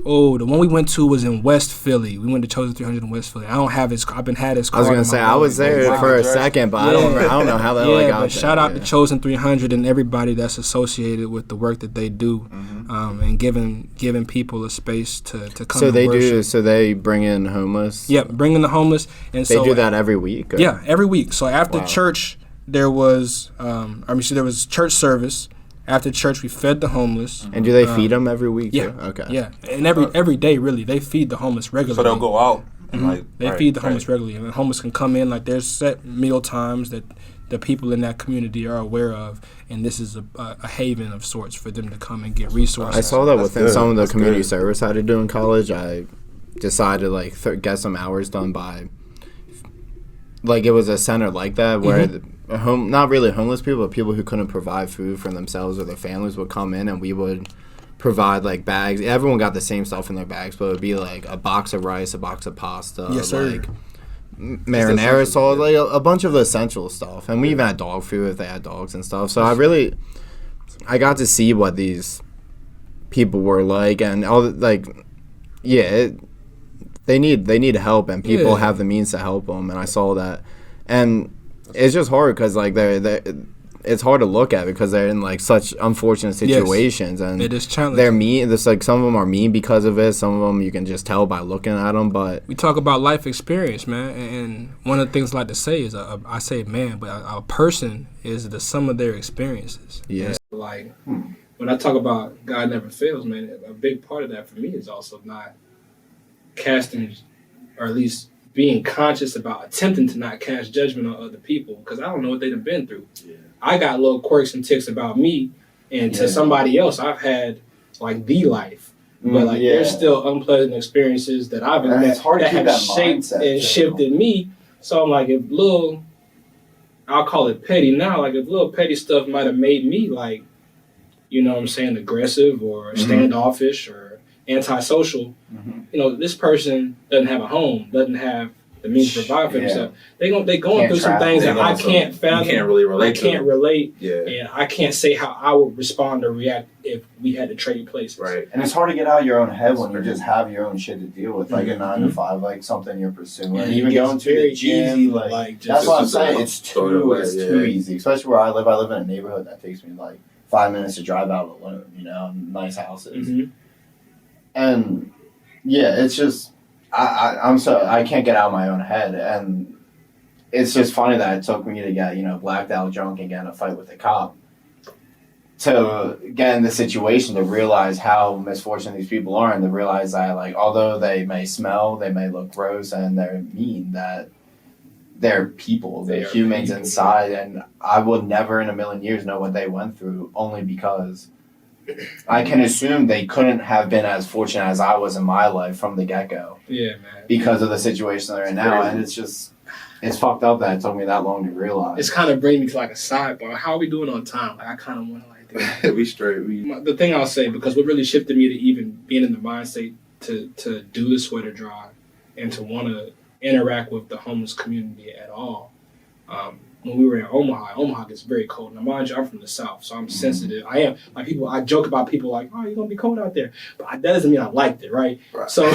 Oh, the one we went to was in West Philly. We went to Chosen 300 in West Philly. I don't have his. I've been had his I was card. gonna say I was there for a second, but I don't know how that got but there. shout out to Chosen 300 and everybody that's associated with the work that they do, and giving people a space to come. So and they worship. do. So they bring in homeless. Yep, bringing the homeless, and They do that every week. Or? Yeah, every week. So after church, there was there was church service. After church, we fed the homeless. And do they feed them every week? Yeah. Too? Okay. Yeah, and every day, really, they feed the homeless regularly. So they'll go out. And they feed the homeless regularly, and the homeless can come in. Like there's set meal times that the people in that community are aware of, and this is a haven of sorts for them to come and get resources. I saw that within some of the community service I had to do in college. I decided to get some hours done by, it was a center like that where not really homeless people, but people who couldn't provide food for themselves or their families would come in, and we would provide bags. Everyone got the same stuff in their bags, but it would be a box of rice, a box of pasta, yes, sir. marinara sauce, a bunch of the essential stuff. And we even had dog food if they had dogs and stuff. So I got to see what these people were like, and they need help, and people have the means to help them. And I saw that, and it's just hard because it's hard to look at because they're in such unfortunate situations, and it is challenging. They're mean. It's some of them are mean because of it. Some of them you can just tell by looking at them. But we talk about life experience, man, and one of the things I like to say is I say man, but a person is the sum of their experiences. Yeah. When I talk about God never fails, man, a big part of that for me is also not casting, or at least being conscious about attempting to not cast judgment on other people, because I don't know what they've been through. Yeah. I got little quirks and ticks about me, and to somebody else, I've had the life. But there's still unpleasant experiences that I've had that have shaped and shifted me. So I'm if little, I'll call it petty now, if little petty stuff might have made me aggressive or standoffish or antisocial. This person doesn't have a home, doesn't have the means to provide for themselves. They going through some things that I can't fathom. You can't really relate. I can't relate. Yeah. And I can't say how I would respond or react if we had to trade places. Right. And it's hard to get out of your own head when you just have your own shit to deal with, a 9 to 5, something you're pursuing. And even going to the gym, that's what I'm saying. It's too easy. Especially where I live. I live in a neighborhood that takes me 5 minutes to drive out alone. Nice houses. And it's just I can't get out of my own head, and it's just funny that it took me to get blacked out drunk and get in a fight with a cop to get in the situation to realize how misfortunate these people are, and to realize that although they may smell, they may look gross, and they're mean, that they're people, they're humans inside, and I will never in a million years know what they went through, only because I can assume they couldn't have been as fortunate as I was in my life from the get-go. Yeah, man. Because of the situation they're in now. And it's fucked up that it took me that long to realize. It's kind of bringing me to a sidebar. How are we doing on time? I kind of want to we straight. The thing I'll say, because what really shifted me to even being in the mindset to do the sweater drive and to want to interact with the homeless community at all. When we were in Omaha gets very cold. Now, mind you, I'm from the South, so I'm sensitive. I am. I joke about people oh, you're going to be cold out there. But that doesn't mean I liked it, right? So,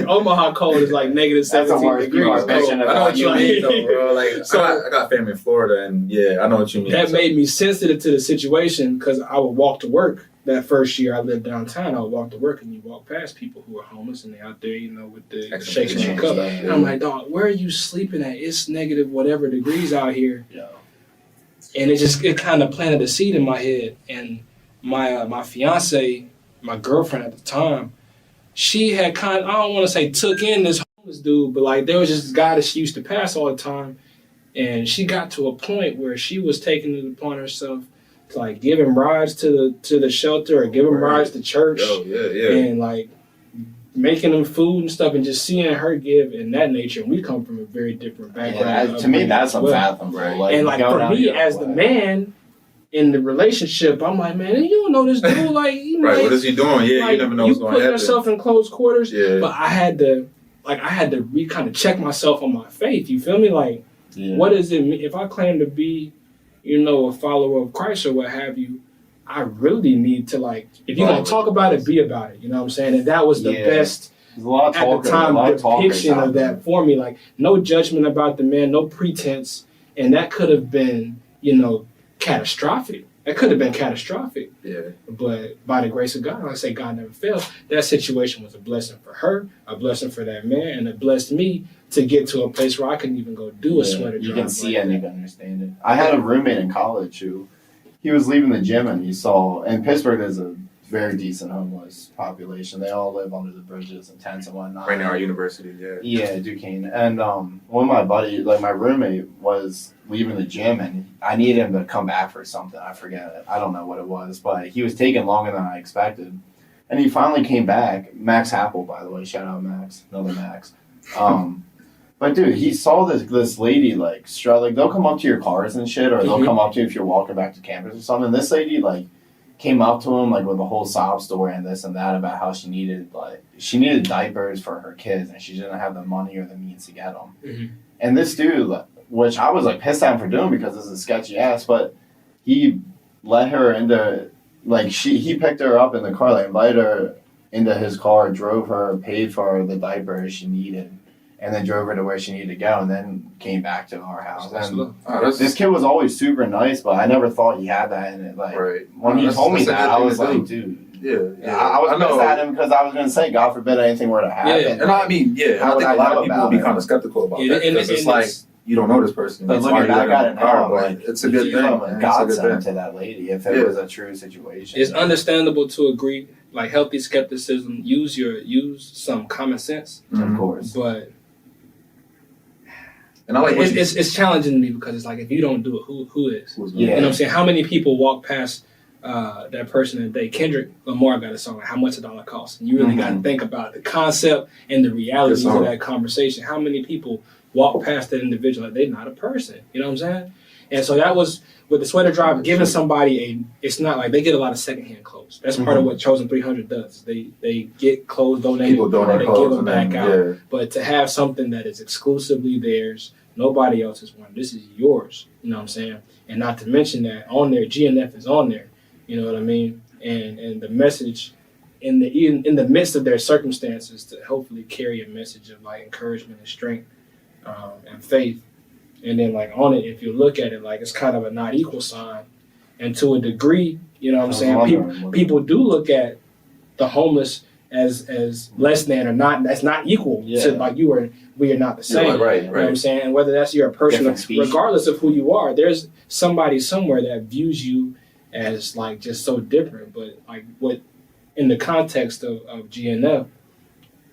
Omaha cold is negative 17 degrees. I know what you mean, though, bro. I got family in Florida, and I know what you mean. That made me sensitive to the situation, because I would walk to work. That first year I lived downtown, I would walk to work, and you walk past people who are homeless, and they out there, with the shaking and cup. And I'm dog, where are you sleeping at? It's negative whatever degrees out here. Yeah. And it kind of planted a seed in my head. And my fiance, my girlfriend at the time, she had I don't want to say took in this homeless dude, but there was just this guy that she used to pass all the time, and she got to a point where she was taking it upon herself to give him rides to the shelter, or give him rides to church, and making them food and stuff, and just seeing her give in that nature. And we come from a very different background. To me, that's unfathomable. And for me as the man in the relationship, I'm man, you don't know this dude. Right, what is he doing? Yeah, you never know what's going to happen. You put yourself in close quarters. Yeah. But I had to kind of check myself on my faith. You feel me? What does it mean if I claim to be a follower of Christ or what have you? I really need to, like, if you're going to talk about it, be about it. You know what I'm saying? And that was the best, There's a lot of at talk, the time, depiction of that for me. Like, no judgment about the man, no pretense. And that could have been, you know, catastrophic. That could have been catastrophic. Yeah. But by the grace of God, like I say, God never fails. That situation was a blessing for her, a blessing for that man, and it blessed me to get to a place where I couldn't even go do a sweater drive. You can see it and you can understand it. I had a roommate in college who, he was leaving the gym and he saw, in Pittsburgh there's a very decent homeless population. They all live under the bridges and tents and whatnot. Right near our university, Yeah, Duquesne. And one of my buddies, like my roommate, was leaving the gym and I needed him to come back for something. I forget it. I don't know what it was, but he was taking longer than I expected. And he finally came back. Max Apple, by the way. Shout out Max. Another Max. But dude, he saw this lady like they'll come up to your cars and shit, or they'll come up to you if you're walking back to campus or something. This lady like came up to him like with a whole sob story and this and that about how she needed diapers for her kids and she didn't have the money or the means to get them. Mm-hmm. And this dude, which I was like pissed at him for doing because this is sketchy ass, but he let her into he picked her up in the car, like invited her into his car, drove her, paid for the diapers she needed. And then drove her to where she needed to go, and then came back to our house. And this kid was always super nice, but I never thought he had that in it. Like when he told me that, I was like, dude, I was pissed at him because I was going to say, God forbid anything were to happen. Yeah. And I mean, how would I a lot of know people about would be it? kind of skeptical about that because it's like you don't know this person. But looking back at it now, it's a good thing. God sent it to that lady if it was a true situation. It's understandable to agree, like healthy skepticism. Use some common sense, of course, but. And I like it's challenging to me because it's like if you don't do it, who is? Yeah. You know what I'm saying? How many people walk past that person and Kendrick Lamar got a song like "How Much a Dollar Costs," and you really got to think about the concept and the realities of that conversation. How many people walk past that individual like they're not a person? You know what I'm saying? And so that was with the sweater drive, giving somebody it's not like they get a lot of secondhand clothes. That's part of what Chosen 300 does. They get clothes donated, people donate they clothes give them back out. Yeah. But to have something that is exclusively theirs, nobody else's one. This is yours. You know what I'm saying? And not to mention that on there, GNF is on there. You know what I mean? And the message in the midst of their circumstances to hopefully carry a message of like encouragement and strength and faith. And then like on it, if you look at it, like it's kind of a not equal sign. And to a degree, you know what I'm saying? People do look at the homeless as less than or not. That's not equal to like we are not the same. Right. You know what I'm saying? And whether that's your personal, regardless of who you are, there's somebody somewhere that views you as like just so different. But like what in the context of GNF,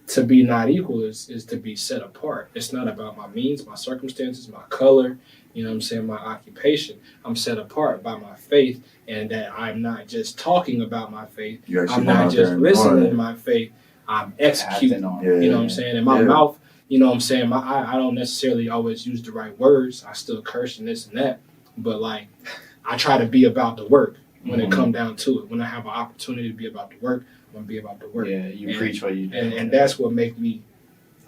to be not equal is to be set apart. It's not about my means, my circumstances, my color, you know what I'm saying, my occupation. I'm set apart by my faith, and that I'm not just talking about my faith. I'm not just listening to my faith. I'm executing on it. You know what I'm saying? And my mouth, you know what I'm saying, I don't necessarily always use the right words. I still curse and this and that. But like, I try to be about the work when it come down to it. When I have an opportunity to be about the work, I'm going to be about the work. Yeah, you preach what you do. And that's what makes me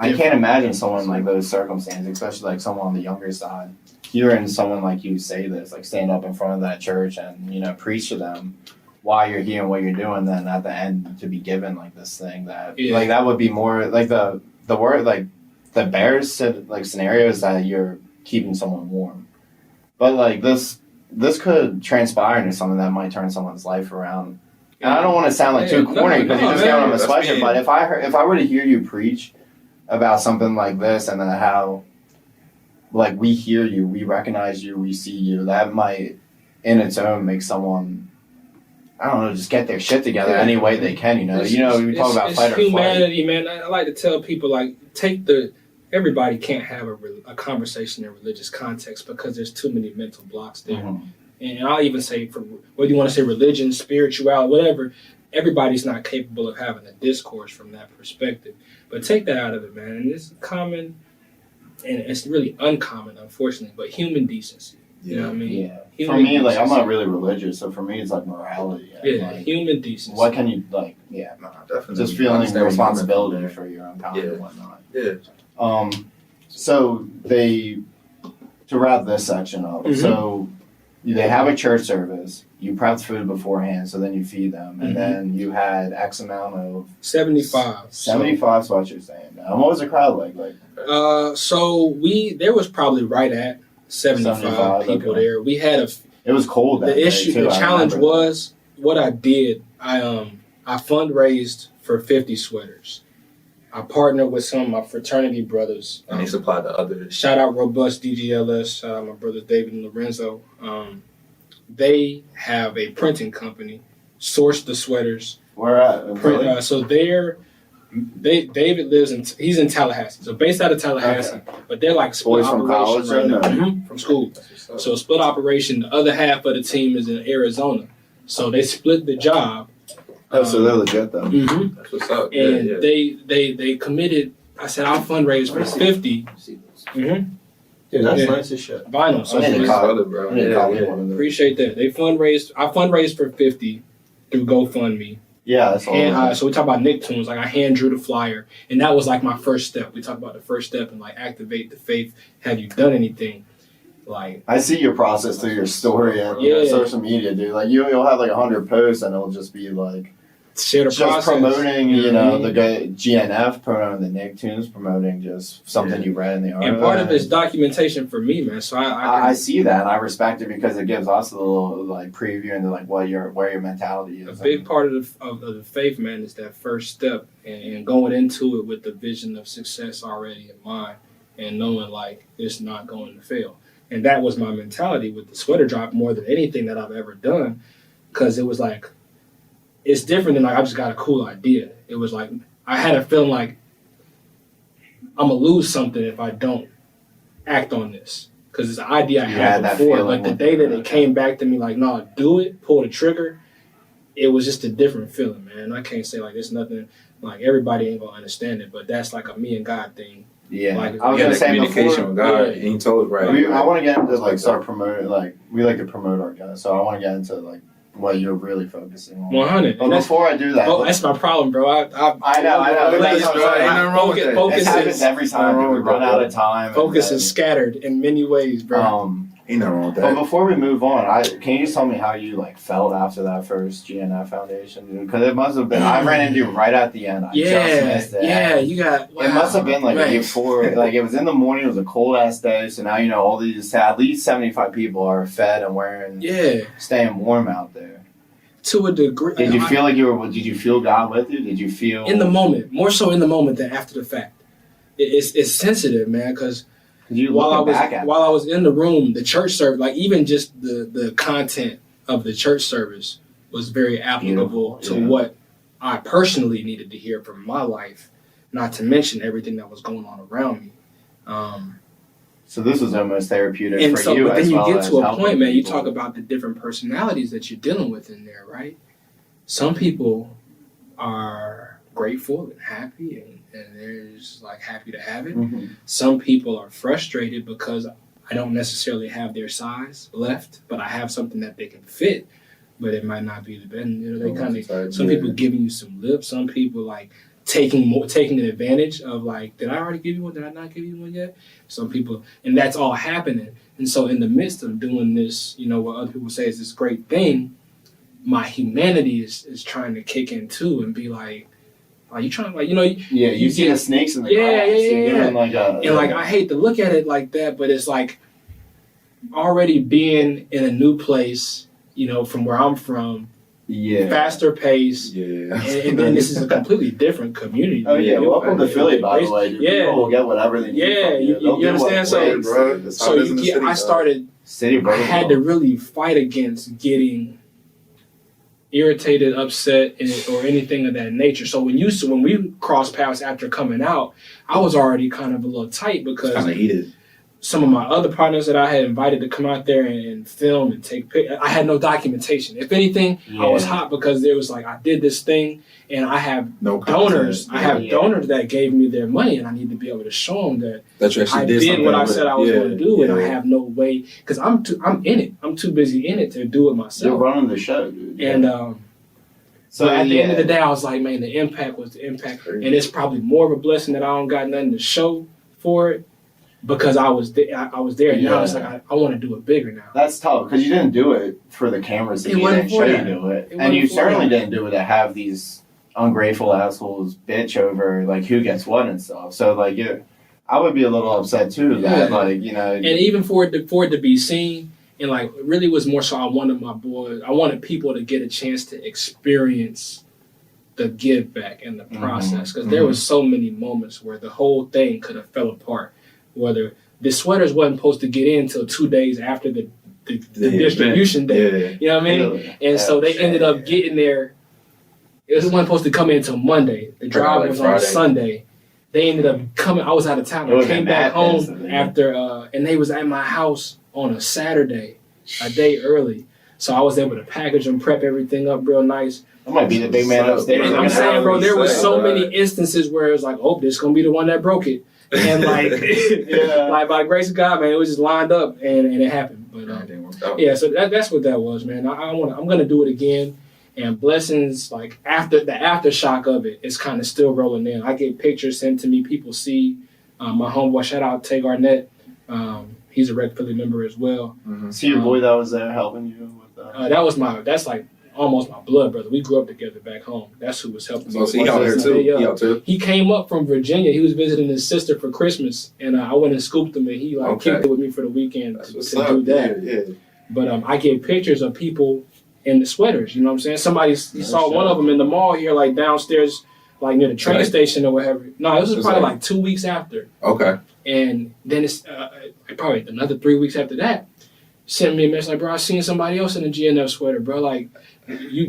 I can't imagine someone like those circumstances, especially like someone on the younger side, hearing someone like you say this, like stand up in front of that church and, you know, preach to them why you're here and what you're doing, then at the end to be given like this thing that like that would be more like the word like the bears said like scenarios that you're keeping someone warm. But like this could transpire into something that might turn someone's life around. And I don't want to sound like too corny because you just get on a sweatshirt, but if I were to hear you preach about something like this and then how like we hear you, we recognize you, we see you, that might in its own make someone, I don't know, just get their shit together any way they can, you know. We talk about fight or flight. Humanity, man. I like to tell people like everybody can't have a conversation in religious context because there's too many mental blocks there. Mm-hmm. And I'll even say, for whether you want to say religion, spirituality, whatever, everybody's not capable of having a discourse from that perspective. But take that out of it, man. And it's common, and it's really uncommon, unfortunately, but human decency. You know what I mean? Yeah. For me, like, I'm not really religious, so for me, it's like morality. Yeah, like, human decency. What can you, like, definitely. Just feeling the responsibility for your own power and whatnot. Yeah. So to wrap this section up, so they have a church service. you prepped food beforehand, so then you feed them, and then you had X amount of 75 sweatshirts saying. And what was the crowd like? So there was probably right at 75 people there. We had it was cold. The challenge was what I did. I fundraised for 50 sweaters. I partnered with some of my fraternity brothers. And they supplied the others. Shout out Robust DGLS. Shout out my brothers David and Lorenzo. They have a printing company, sourced the sweaters. Where at? So David he's in Tallahassee, so based out of Tallahassee, but they're like split from college from school. So split operation. The other half of the team is in Arizona, so they split the job. So they're legit though. Mm-hmm. That's what's up. And they committed. I said I'll fundraise for 50. Mm-hmm. Dude, that's nice as shit. Vinyl. So appreciate that. I fundraised for 50 through GoFundMe. Yeah, that's all. And so we talk about Nicktoons. Like I hand drew the flyer, and that was like my first step. We talk about the first step and like activate the faith. Have you done anything? Like I see your process through your story and your social media, dude. Like you'll have like 100 posts, and it'll just be like share the process. Promoting, the GNF, promoting the Nicktoons, promoting just something you read in the article. And part of it's documentation for me, man. So I see that, and I respect it because it gives us a little like preview into like where your mentality is. A big part of the faith, man, is that first step and going into it with the vision of success already in mind and knowing like it's not going to fail. And that was my mentality with the sweater drop more than anything that I've ever done, because it was like, it's different than like I just got a cool idea. It was like I had a feeling like I'm gonna lose something if I don't act on this, because it's an idea I had before. But the day that it came back to me like, no, do it, pull the trigger, it was just a different feeling, man. I can't say like there's nothing like everybody ain't gonna understand it, but that's like a me and God thing. Yeah, like, I was gonna say communication with God. Yeah. He told right. I want to get into like start promoting. Like we like to promote our guys, so I want to get into like what you're really focusing on. 100. But before I do that, that's my problem, bro. I know. Ain't nothing wrong with that. It happens every time. We run out of time. Focus is scattered in many ways, bro. Ain't nothing wrong with that. But before we move on, can you just tell me how you like felt after that first GNF Foundation? Because it must have been. I ran into you right at the end. I just missed it. Yeah, you got. Wow, it must have been like before. Like it was in the morning. It was a cold ass day. So now all these at least 75 people are fed and wearing. Yeah. Staying warm out there. To a degree. Did you feel like did you feel God with you? Did you feel in the moment, more so in the moment than after the fact? It's sensitive, man, because while I was in the room, the church service, like even just the content of the church service was very applicable to what I personally needed to hear from my life, not to mention everything that was going on around me. So this was almost therapeutic and for so, you. But then as you well get to a point, man. You people. talk about the different personalities that you're dealing with in there, right? Some people are grateful and happy, and they're just like happy to have it. Mm-hmm. Some people are frustrated because I don't necessarily have their size left, but I have something that they can fit, but it might not be the best. They kind of some people giving you some lip. Some people like taking an advantage of like, did I already give you one? Did I not give you one yet? Some people, and that's all happening. And so in the midst of doing this, what other people say is this great thing, my humanity is trying to kick in too and be like, are you trying to you see the snakes in the grass. And I hate to look at it like that, but it's like already being in a new place, from where I'm from, faster pace, and then this is a completely different community. Oh yeah, welcome to Philly, by the way. People will get whatever they need. Yeah, you understand. I had to really fight against getting irritated, upset, or anything of that nature. So when we crossed paths after coming out, I was already kind of a little tight because kind of heated. Some of my other partners that I had invited to come out there and film and take pictures, I had no documentation. If anything, I was hot because there was like, I did this thing and I have donors. I have donors that gave me their money, and I need to be able to show them that I did what I said I was going to do, and I have no way, because I'm in it. I'm too busy in it to do it myself. You're running the show, dude. And so at the end of the day, I was like, man, the impact was the impact. And it's probably more of a blessing that I don't got nothing to show for it. because I was there. And now it's like I want to do it bigger now. That's tough because you didn't do it for the cameras to be there and show you do it, and you certainly didn't do it to have these ungrateful assholes bitch over like who gets what and stuff. So like I would be a little upset too that like and even for it to be seen. And like, it really was more so I wanted people to get a chance to experience the give back and the process. Because there was so many moments where the whole thing could have fell apart. Whether the sweaters wasn't supposed to get in until 2 days after the distribution day. You know what I mean? And so they ended up getting there. It wasn't supposed to come in until Monday. The drive was on Sunday. They ended up coming. I was out of town. I came back home after, and they was at my house on a Saturday, a day early. So I was able to package and prep everything up real nice. I might be the big man upstairs. And I'm saying, bro, there was so many instances where it was like, oh, this is going to be the one that broke it. And like, like by grace of God, man, it was just lined up and it happened. But yeah, so that's what that was, man. I'm going to do it again. And blessings, like after the aftershock of it, it's kind of still rolling in. I get pictures sent to me. People see my homeboy, shout out Tay Garnett. He's a Rec Philly member as well. See your boy that was there helping you with that? That's like almost my blood brother. We grew up together back home. That's who was helping me. So he out here too? He came up from Virginia. He was visiting his sister for Christmas. And I went and scooped him and he kicked it with me for the weekend to do that. Yeah. But I get pictures of people in the sweaters, you know what I'm saying? Somebody saw one of them in the mall here, like downstairs, like near the train station or whatever. No, it was probably like 2 weeks after. Okay. And then it's probably another 3 weeks after that. Sent me a message like, bro, I seen somebody else in a GNF sweater, bro. Like, you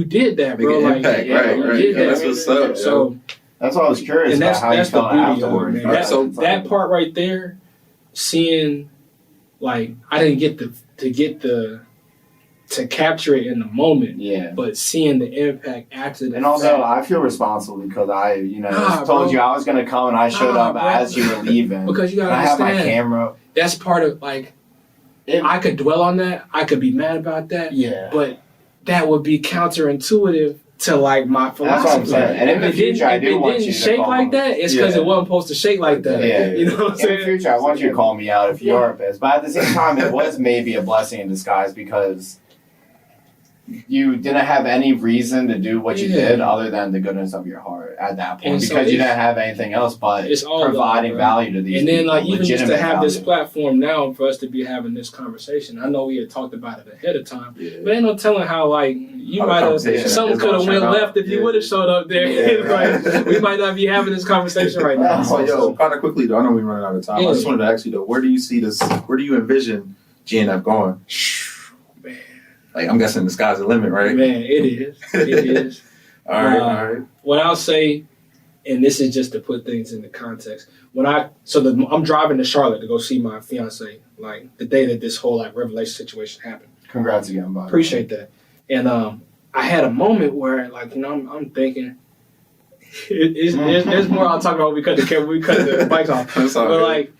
did that, bro. Like, right. Did that. That's what's up. So that's why I was curious about how you felt afterwards. That part right there, seeing, like, I didn't get to capture it in the moment, but seeing the impact after that. And also, I feel responsible because I, told you I was going to come and I showed up as you were leaving. Because you got to understand. I have my camera. That's part of, like, I could dwell on that. I could be mad about that. Yeah. But that would be counterintuitive to, like, my philosophy. That's what I'm saying. And in the future, I do want you to If it didn't shake like that, it's because it wasn't supposed to shake like that. Yeah. You know what I'm saying? In the future, I want you to call me out if you are pissed. But at the same time, it was maybe a blessing in disguise because you didn't have any reason to do what you did other than the goodness of your heart at that point, because you didn't have anything else but providing value to these people. And then, like, even just to have this platform now for us to be having this conversation, I know we had talked about it ahead of time, but ain't no telling how, like, you might have, something could have went left if you would have showed up there. Like, we might not be having this conversation right now. So, yo, kind of quickly, though, I know we're running out of time. I just wanted to ask you, though, where do you see this, where do you envision GNF going? Like, I'm guessing the sky's the limit, right? Man, it is. It is. All right. What I'll say, and this is just to put things into context, I'm driving to Charlotte to go see my fiance, like, the day that this whole, like, revelation situation happened. Congrats again, buddy. Appreciate that. And I had a moment where, like, I'm thinking, there's more I'll talk about when we cut the bikes off. But, like,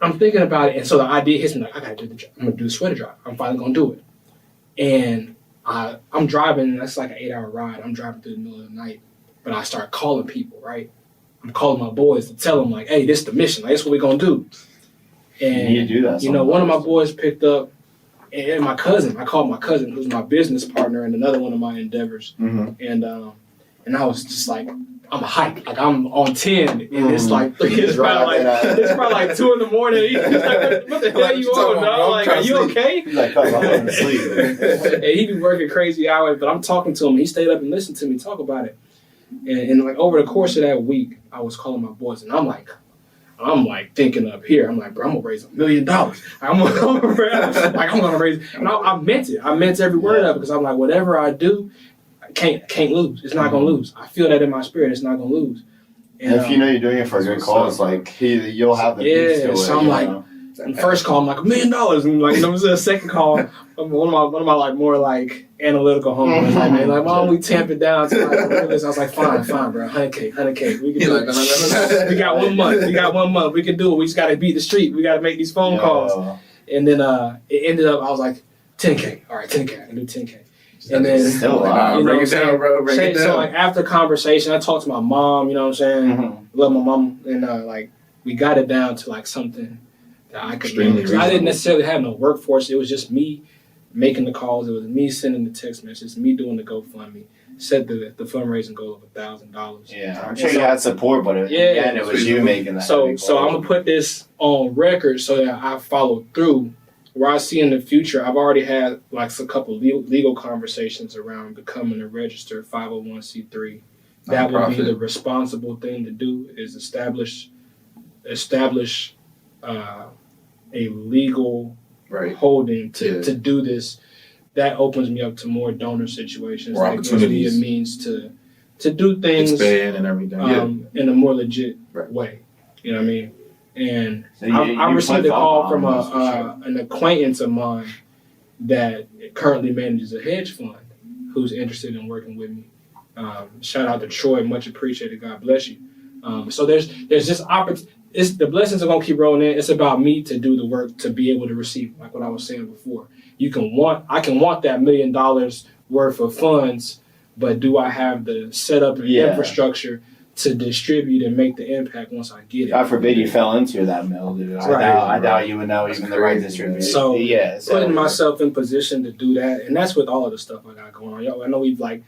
I'm thinking about it, and so the idea hits me, like, I gotta do the job. I'm gonna do the sweater drive. I'm finally gonna do it. And I'm driving, that's like an 8-hour ride. I'm driving through the middle of the night, but I start calling people, right? I'm calling my boys to tell them, like, hey, this is the mission. Like, this is what we're gonna do. And, you do that. One of my boys picked up, and my cousin, I called my cousin, who's my business partner in another one of my endeavors. Mm-hmm. And I was just like, I'm hyped, like I'm on 10, and it's like it's probably like 2 in the morning. He's like, what the hell are you on, dog? Like, are you okay? He's like, I'm going to sleep. And he be working crazy hours, but I'm talking to him. He stayed up and listened to me talk about it. And like over the course of that week, I was calling my boys, and I'm like thinking up here. I'm like, bro, I'm gonna raise $1 million. I'm gonna raise. And I meant it. I meant every word of it because I'm like, whatever I do, can't lose. It's not gonna lose. I feel that in my spirit. It's not gonna lose. And if you know you're doing it for a good cause, like you'll have the peace to it. So I'm like, first call, I'm like $1 million, and like the second call, one of my like more like analytical homies like, man, like, mom, we tamp it down to like this. I was like, fine, bro, 100K, we can do it. We got 1 month, we can do it. We just gotta beat the street. We gotta make these phone calls. And then it ended up, I was like, 10K. All right, 10K. I can do 10K. And then, break it down, bro. Break it down. So, like, after conversation, I talked to my mom, you know what I'm saying? Love my mom. And, like, we got it down to like something that I could manage. I didn't necessarily have no workforce. It was just me making the calls. It was me sending the text messages, me doing the GoFundMe. Set the fundraising goal of $1,000. Yeah, I'm sure you had support, but again, it was you making that. So I'm gonna put this on record so that I follow through. Where I see in the future, I've already had like a couple legal conversations around becoming a registered 501c3. That would be the responsible thing to do, is establish a legal holding to do this. That opens me up to more donor situations. More opportunities. Gives me a means to do things, expand and everything, in a more legit way. You know what I mean? And So I received a call from an acquaintance of mine that currently manages a hedge fund who's interested in working with me. Shout out to Troy, much appreciated. God bless you. So there's just the blessings are gonna keep rolling in. It's about me to do the work to be able to receive, like what I was saying before. I can want that $1 million worth of funds, but do I have the setup and infrastructure to distribute and make the impact once I get it? God forbid you fell into that mill, dude. I doubt you would know even the right distributor. So putting myself in position to do that, and that's with all of the stuff I got going on. Yo, I know we've like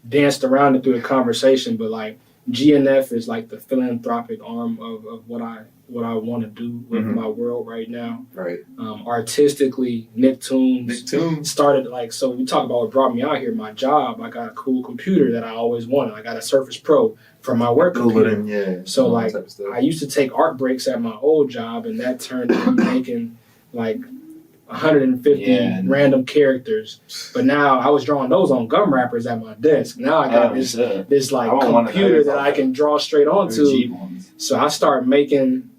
danced around it through the conversation, but like GNF is like the philanthropic arm of what I want to do with my world right now. Right. Artistically, Nicktoons started like, so we talk about what brought me out here. My job, I got a cool computer that I always wanted. I got a Surface Pro for my work computer. So like, I used to take art breaks at my old job, and that turned into making like 150 random characters. But now I was drawing those on gum wrappers at my desk. Now I got this like computer that I can draw straight onto. So I start making,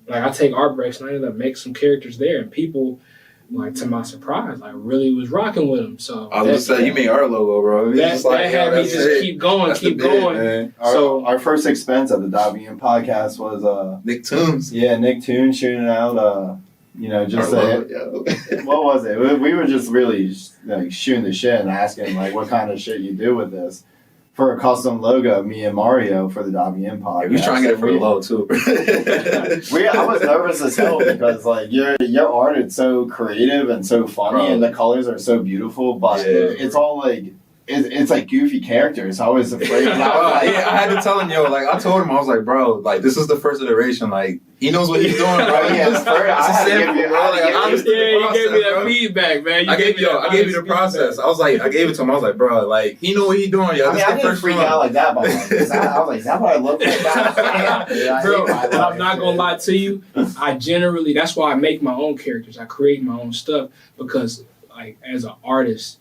like, I take art breaks and I ended up making some characters there, and people, like, to my surprise, like, really was rocking with them. So I was just saying, you made our logo, bro. That had me just keep going. Man. So our first expense at the WM podcast was Nicktoons. Yeah, Nicktoons shooting out. Just what was it? We were just really like shooting the shit and asking like what kind of shit you do with this for a custom logo of me and Mario for the WM podcast. We was trying to get it for the low too. I was nervous as hell because like your art is so creative and so funny, and the colors are so beautiful, but it's all like. It's like goofy characters. I was afraid. I had to tell him, I told him, I was like, bro, like, this is the first iteration. Like, he knows what he's doing, bro. He gave me that feedback, man. I gave you the process. I was like, I gave it to him. I was like, bro, like, he know what he's doing. Yo. I didn't freak out like that, but I was like, is that what I look like? Bro, I'm not going to lie to you. That's why I make my own characters. I create my own stuff because, like, as an artist,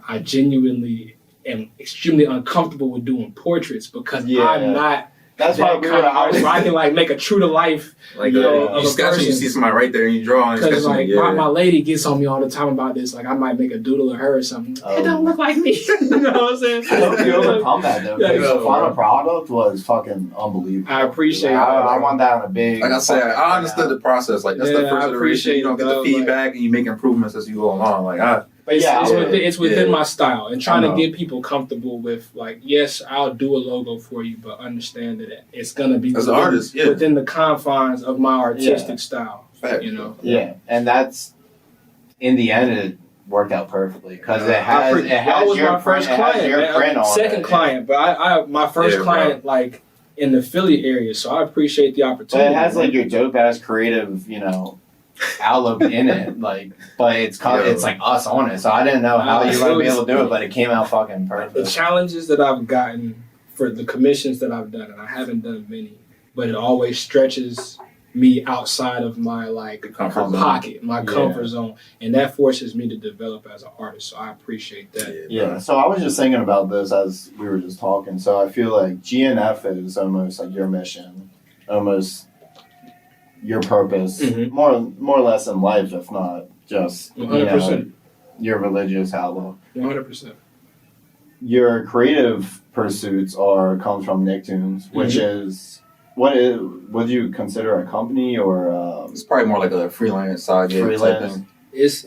I genuinely am extremely uncomfortable with doing portraits because I'm not. That's why I can like make a true to life, like of a person. You see somebody right there and you draw. Because like my lady gets on me all the time about this. Like I might make a doodle of her or something. It don't look like me. You know what I'm saying? I hope you overcome that though. The final product was fucking unbelievable. I appreciate. I want that on a big. Like I said, I understood the process. Like that's the first iteration. You don't get the feedback and you make improvements as you go along. Like But it's within my style, and trying to get people comfortable with like, yes, I'll do a logo for you, but understand that it's gonna be within the confines of my artistic style. Fact. Yeah, and that's in the end it worked out perfectly because it has your first client, second client, but I my first client like in the Philly area, so I appreciate the opportunity. But it has like your dope ass creative, outlook in it, like, but it's like us on it. So I didn't know how you were gonna be able to do it, but it came out fucking perfect. The challenges that I've gotten for the commissions that I've done, and I haven't done many, but it always stretches me outside of my like pocket, my comfort zone, and that forces me to develop as an artist. So I appreciate that. Yeah. So I was just thinking about this as we were just talking. So I feel like GNF is almost like your mission, almost your purpose, more or less in life, if not just 100%. Your religious outlook. 100%. Your creative pursuits comes from Nicktoons, which is would you consider a company or? It's probably more like a freelance side gig type thing. It's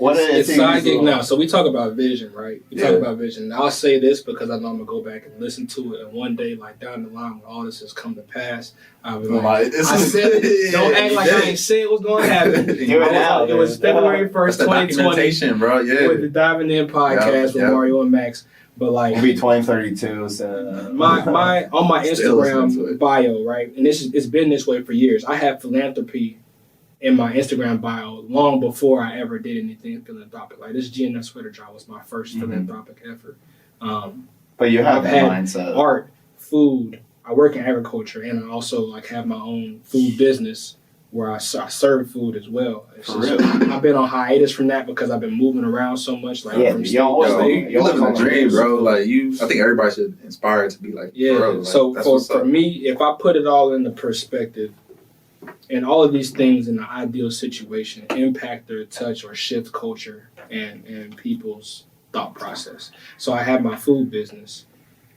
side gig now. So we talk about vision, right? We talk about vision. I'll say this because I know I'm gonna go back and listen to it, and one day, like down the line, when all this has come to pass, I'll be like, I said it. Don't act like I ain't said what's gonna happen. It was February 1st, 2020, bro. Yeah, with the Diving In podcast with Mario and Max. But like, it'll be 2032. So my on my Instagram bio, right, and it's been this way for years. I have philanthropy in my Instagram bio long before I ever did anything philanthropic. Like this GNF sweater job was my first philanthropic effort. But you have that had mindset. Art, food. I work in agriculture, and I also like have my own food business where I serve food as well. I've been on hiatus from that because I've been moving around so much. Like you living a dream, bro. Like I think everybody should aspire to be like. Yeah. Bro, like, so for me, if I put it all into perspective. And all of these things in the ideal situation impact or touch or shift culture and people's thought process. So I have my food business.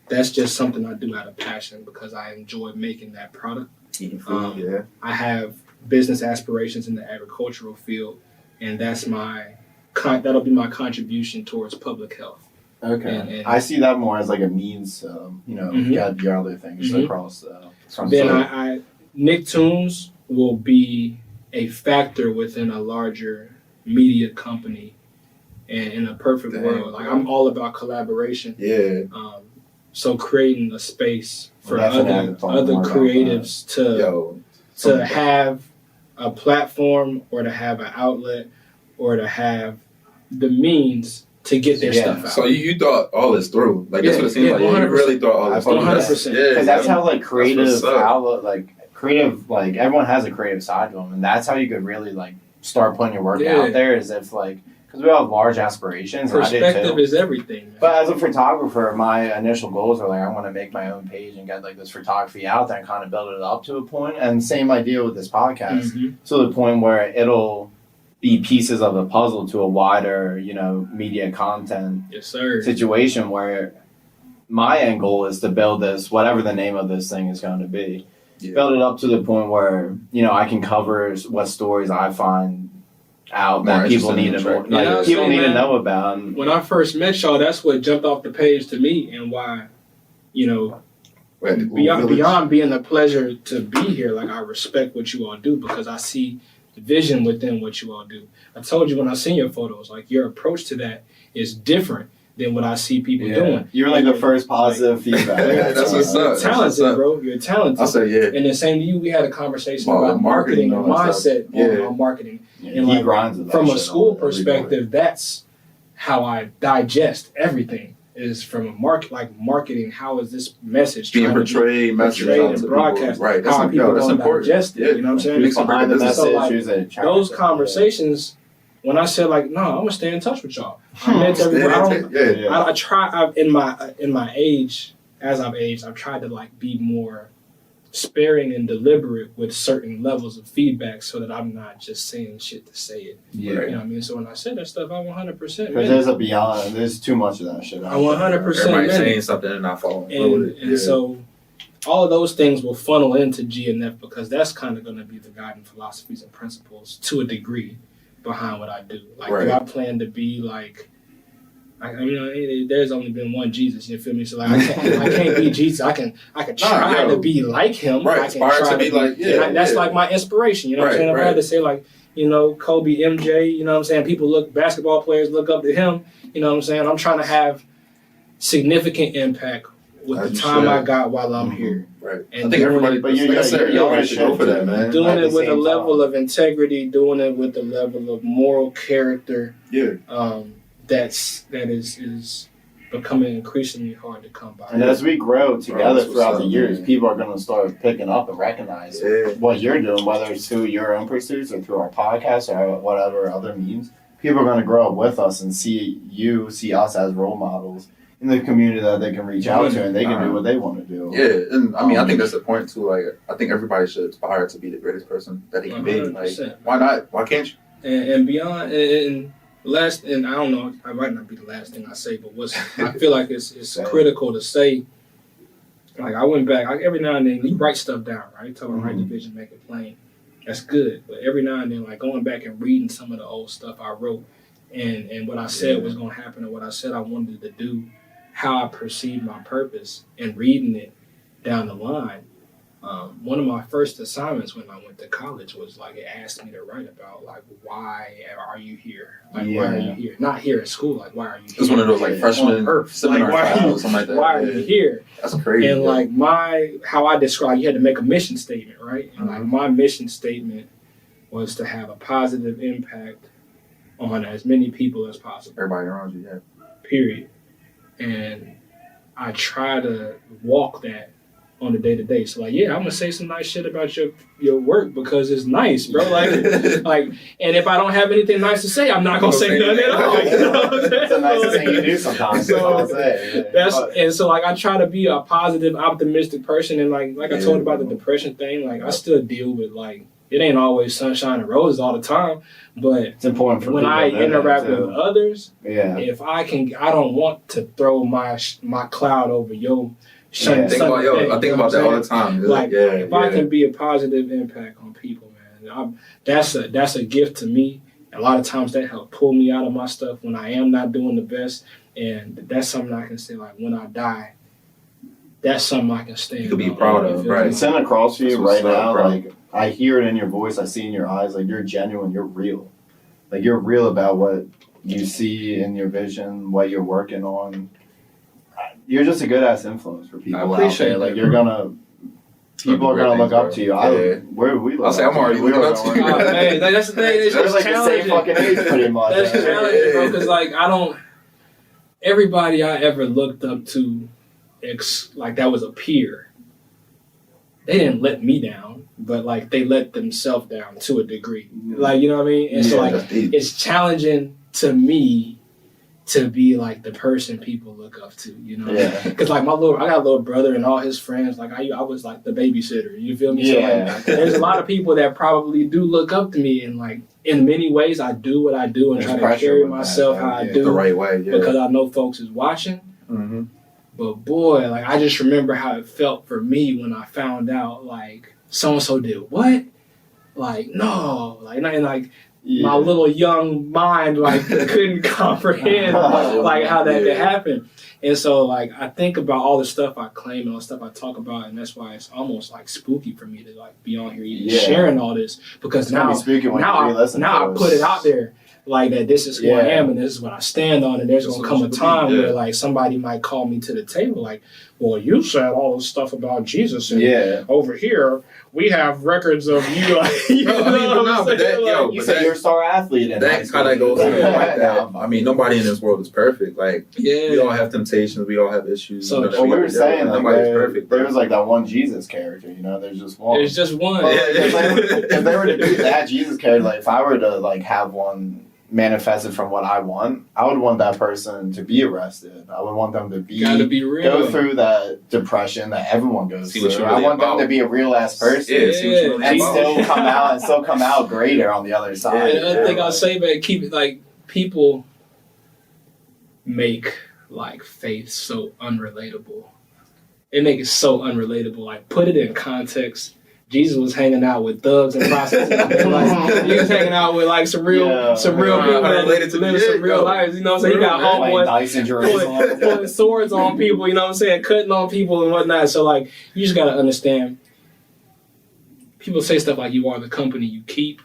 That's just something I do out of passion because I enjoy making that product. Eating food, I have business aspirations in the agricultural field, and that'll be my contribution towards public health. Okay. And I see that more as like a means, you have your other things across. Then Nicktoons will be a factor within a larger media company, and in a perfect world, like I'm all about collaboration. Yeah. So creating a space for other creatives to have a platform or to have an outlet or to have the means to get their stuff out. So you thought all this through, like that's what it seems like. You really thought all this through. 100%. Because that's how like creative outlet, like everyone has a creative side to them, and that's how you could really like start putting your work out there. Is if like because we all have large aspirations. Perspective is everything. Man. But as a photographer, my initial goals are like I want to make my own page and get like this photography out there and kind of build it up to a point. And same idea with this podcast to the point where it'll be pieces of a puzzle to a wider, media content situation where my end goal is to build this, whatever the name of this thing is going to be. Build it up to the point where I can cover what stories I find out that people need to people need to know about. When I first met y'all, that's what jumped off the page to me, and why, beyond being a pleasure to be here, like I respect what you all do because I see the vision within what you all do. I told you when I seen your photos, like your approach to that is different than what I see people doing. You're like the first positive feedback. That's what's up. You're talented, bro. You're talented. I'll say, And the same to you, we had a conversation about marketing and mindset on marketing. And like, from a school perspective, that's how I digest everything. Is from a marketing. How is this message being portrayed, message and broadcast? Right. How are people going to digest it? You know what I'm saying? Behind the message, those conversations. When I said like, no, I'm gonna stay in touch with y'all. I meant everyone. I try in my age, as I've aged, I've tried to like be more sparing and deliberate with certain levels of feedback, so that I'm not just saying shit to say it. Yeah, you know what I mean. So when I said that stuff, I 100%. Because there's too much of that shit. I 100%. Everybody saying something and not following through with it. And so all of those things will funnel into GNF because that's kind of going to be the guiding philosophies and principles to a degree behind what I do. Like, do I plan to be like, there's only been one Jesus, you feel me? So like, I can't be Jesus. I can try to be like him. Right, I can try to be like, that's like my inspiration. You know what I'm saying? If I had to say like, Kobe, MJ, you know what I'm saying? Basketball players look up to him. You know what I'm saying? I'm trying to have significant impact with the time I got while I'm here. Right. And I think everybody, but you're should go for that, man. Doing it with a level of integrity, doing it with a level of moral character. Yeah. That is becoming increasingly hard to come by. And as we grow together throughout the years, people are going to start picking up and recognize what you're doing, whether it's through your own pursuits or through our podcast or whatever other means. People are going to grow up with us and see us as role models in the community that they can reach out to and they can do what they want to do. Yeah, and I mean, I think that's the point too. Like, I think everybody should aspire to be the greatest person that he can be. Like, why not? Why can't you? And beyond, and last, and I don't know, I might not be the last thing I say, but I feel like it's critical to say. Like, I went back, every now and then, you write stuff down, right? Tell them write the vision, make it plain. That's good. But every now and then, like, going back and reading some of the old stuff I wrote, and what I said was going to happen, and what I said I wanted to do, how I perceived my purpose, and reading it down the line. One of my first assignments when I went to college was like, it asked me to write about like, why are you here? Like, why are you here? Not here at school. Like, why are you here? It's one of those like freshman seminar trials, something like that. Why are you here? That's crazy. And like how I describe, you had to make a mission statement, right? And like my mission statement was to have a positive impact on as many people as possible. Everybody around you, yeah. Period. And I try to walk that on the day to day. So like, yeah, I'm gonna say some nice shit about your work because it's nice, bro. Like, and if I don't have anything nice to say, I'm not gonna say nothing at all. You know what I'm saying? It's a nice thing you do sometimes. And so like, I try to be a positive, optimistic person. And like I told about the depression thing, like I still deal with like, it ain't always sunshine and roses all the time, but it's important for when I interact with others. Yeah. If I don't want to throw my cloud over your. I think about that all the time. Like, if I can be a positive impact on people, man, that's a gift to me. A lot of times that helps pull me out of my stuff when I am not doing the best, and that's something I can say. Like when I die, that's something I can stand. You could be proud of, right? It's sitting across from you right now. Like I hear it in your voice, I see it in your eyes. Like you're genuine, you're real. Like you're real about what you see in your vision, what you're working on. You're just a good ass influence for people out there. Like people are gonna look up to you. Where do we look? I'll say I'm already looking up to you. Hey, that's the thing. It's just like the same fucking age, pretty much. That's challenging, bro. Because like everybody I ever looked up to, like that was a peer. They didn't let me down, but like they let themselves down to a degree. Like you know what I mean? And so like it's challenging to me to be like the person people look up to, you know? Because like I got a little brother and all his friends, like I was like the babysitter, you feel me? Yeah. So like, there's a lot of people that probably do look up to me, and like in many ways I do what I do and try to carry myself how I do the right way, because I know folks is watching. Mm-hmm. But boy, like I just remember how it felt for me when I found out like so-and-so did what? Like, no, like, and like, my little young mind like couldn't comprehend like how that could happen. And so like I think about all the stuff I claim and all the stuff I talk about, and that's why it's almost like spooky for me to like be on here even sharing all this, because now I put it out there like that this is who I am and this is what I stand on, and there's gonna come a time where like somebody might call me to the table like, well, you said all this stuff about Jesus, and over here we have records of you. Like, you said you're a star athlete, and that kind of goes like that. I mean, nobody in this world is perfect. Like, we all have temptations, we all have issues. So we were saying like nobody's perfect. There's like that one Jesus character, you know. There's just one. There's just one. If they were to do that Jesus character, like if I were to like have one manifested from what I want, I would want that person to be arrested. I would want them to go through that depression that everyone goes through. I want them to be a real ass person and still come out greater on the other side. And another thing I'll say, man, keep it like people make like faith so unrelatable. They make it so unrelatable. Like put it in context. Jesus was hanging out with thugs and prostitutes. Like, he was hanging out with like some real people that live some real lives. You know what I'm saying? He got homeboys pulling swords on people. You know what I'm saying? Cutting on people and whatnot. So like, you just gotta understand. People say stuff like you are the company you keep,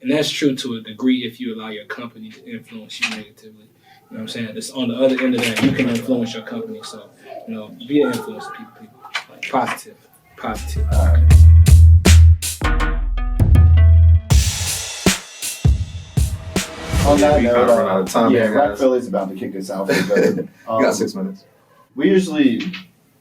and that's true to a degree if you allow your company to influence you negatively. You know what I'm saying? It's on the other end of that, you can influence your company. So you know, be an influence to people. Like, positive. All right. On that note, run out of time Black Philly's about to kick us out for good. You got 6 minutes. We usually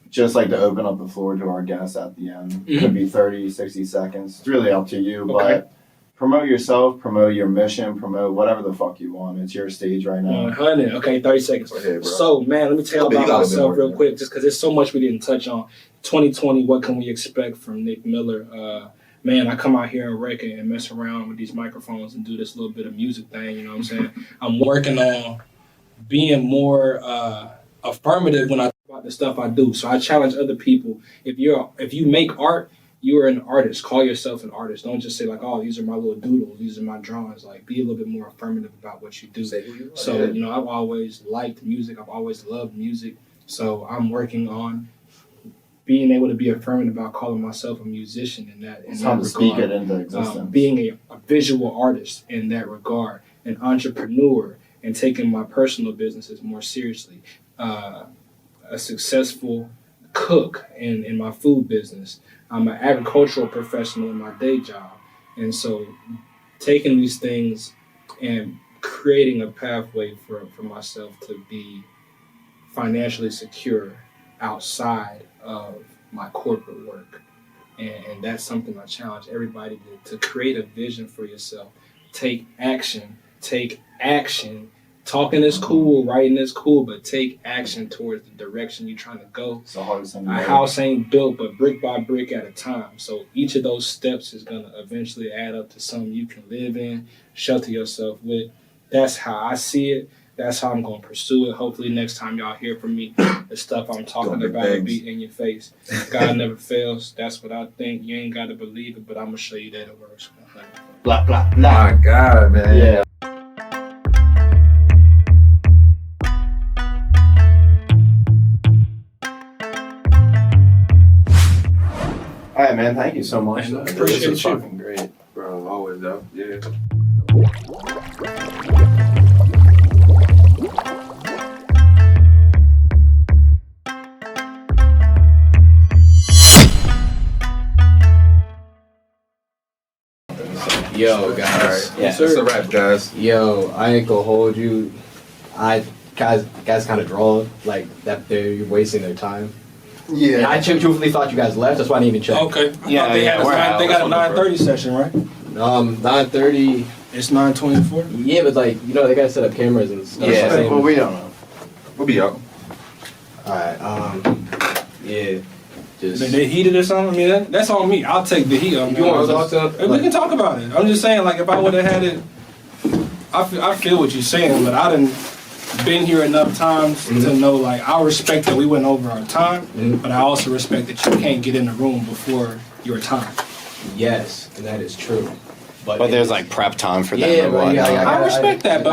just like to open up the floor to our guests at the end. Mm-hmm. Could be 30, 60 seconds. It's really up to you, but promote yourself, promote your mission, promote whatever the fuck you want. It's your stage right now. 100. Okay, 30 seconds. Ahead, so, man, let me tell you about myself real quick, just because there's so much we didn't touch on. 2020, what can we expect from Nick Miller? Man, I come out here and wreck it and mess around with these microphones and do this little bit of music thing, you know what I'm saying? I'm working on being more affirmative when I talk about the stuff I do. So I challenge other people. If you make art, you are an artist. Call yourself an artist. Don't just say like, oh, these are my little doodles. These are my drawings. Like, be a little bit more affirmative about what you do. So, you know, I've always liked music. I've always loved music. So I'm working on being able to be affirmative about calling myself a musician in that regard. Speak it into existence. Being a visual artist in that regard, an entrepreneur, and taking my personal businesses more seriously. A successful cook in my food business. I'm an agricultural professional in my day job. And so taking these things and creating a pathway for myself to be financially secure outside of my corporate work. And that's something I challenge everybody to create a vision for yourself. Take action. Talking is cool, writing is cool, but take action towards the direction you're trying to go. A house ain't built, but brick by brick at a time. So each of those steps is going to eventually add up to something you can live in, shelter yourself with. That's how I see it. That's how I'm going to pursue it. Hopefully next time y'all hear from me, the stuff I'm talking about will be in your face. God never fails. That's what I think. You ain't got to believe it, but I'm going to show you that it works. Blah, blah, blah. My God, man. Yeah. All right, man. Thank you so much. Appreciate this you. was fucking great. Bro, always though. Yeah. Yo, guys. All right. Yeah, it's a wrap, guys. Yo, I ain't gonna hold you. Guys kind of draw like that. You're wasting their time. Yeah. And I truthfully thought you guys left. That's why I didn't even check. Okay. They got a 9:30 session, right? 9:30. It's 9:24. Yeah, but like they gotta set up cameras and stuff. Yeah. Well, we don't know. We'll be out. All right. Yeah. Just. They heated or something. I mean, that's on me. I'll take the heat. You want to talk to them? We can talk about it. I'm just saying, like, if I would have had it, I feel what you're saying, but I done been here enough times to know, like, I respect that we went over our time, but I also respect that you can't get in the room before your time. Yes, and that is true. But there's like prep time for them. Yeah, or whatnot. I respect that, but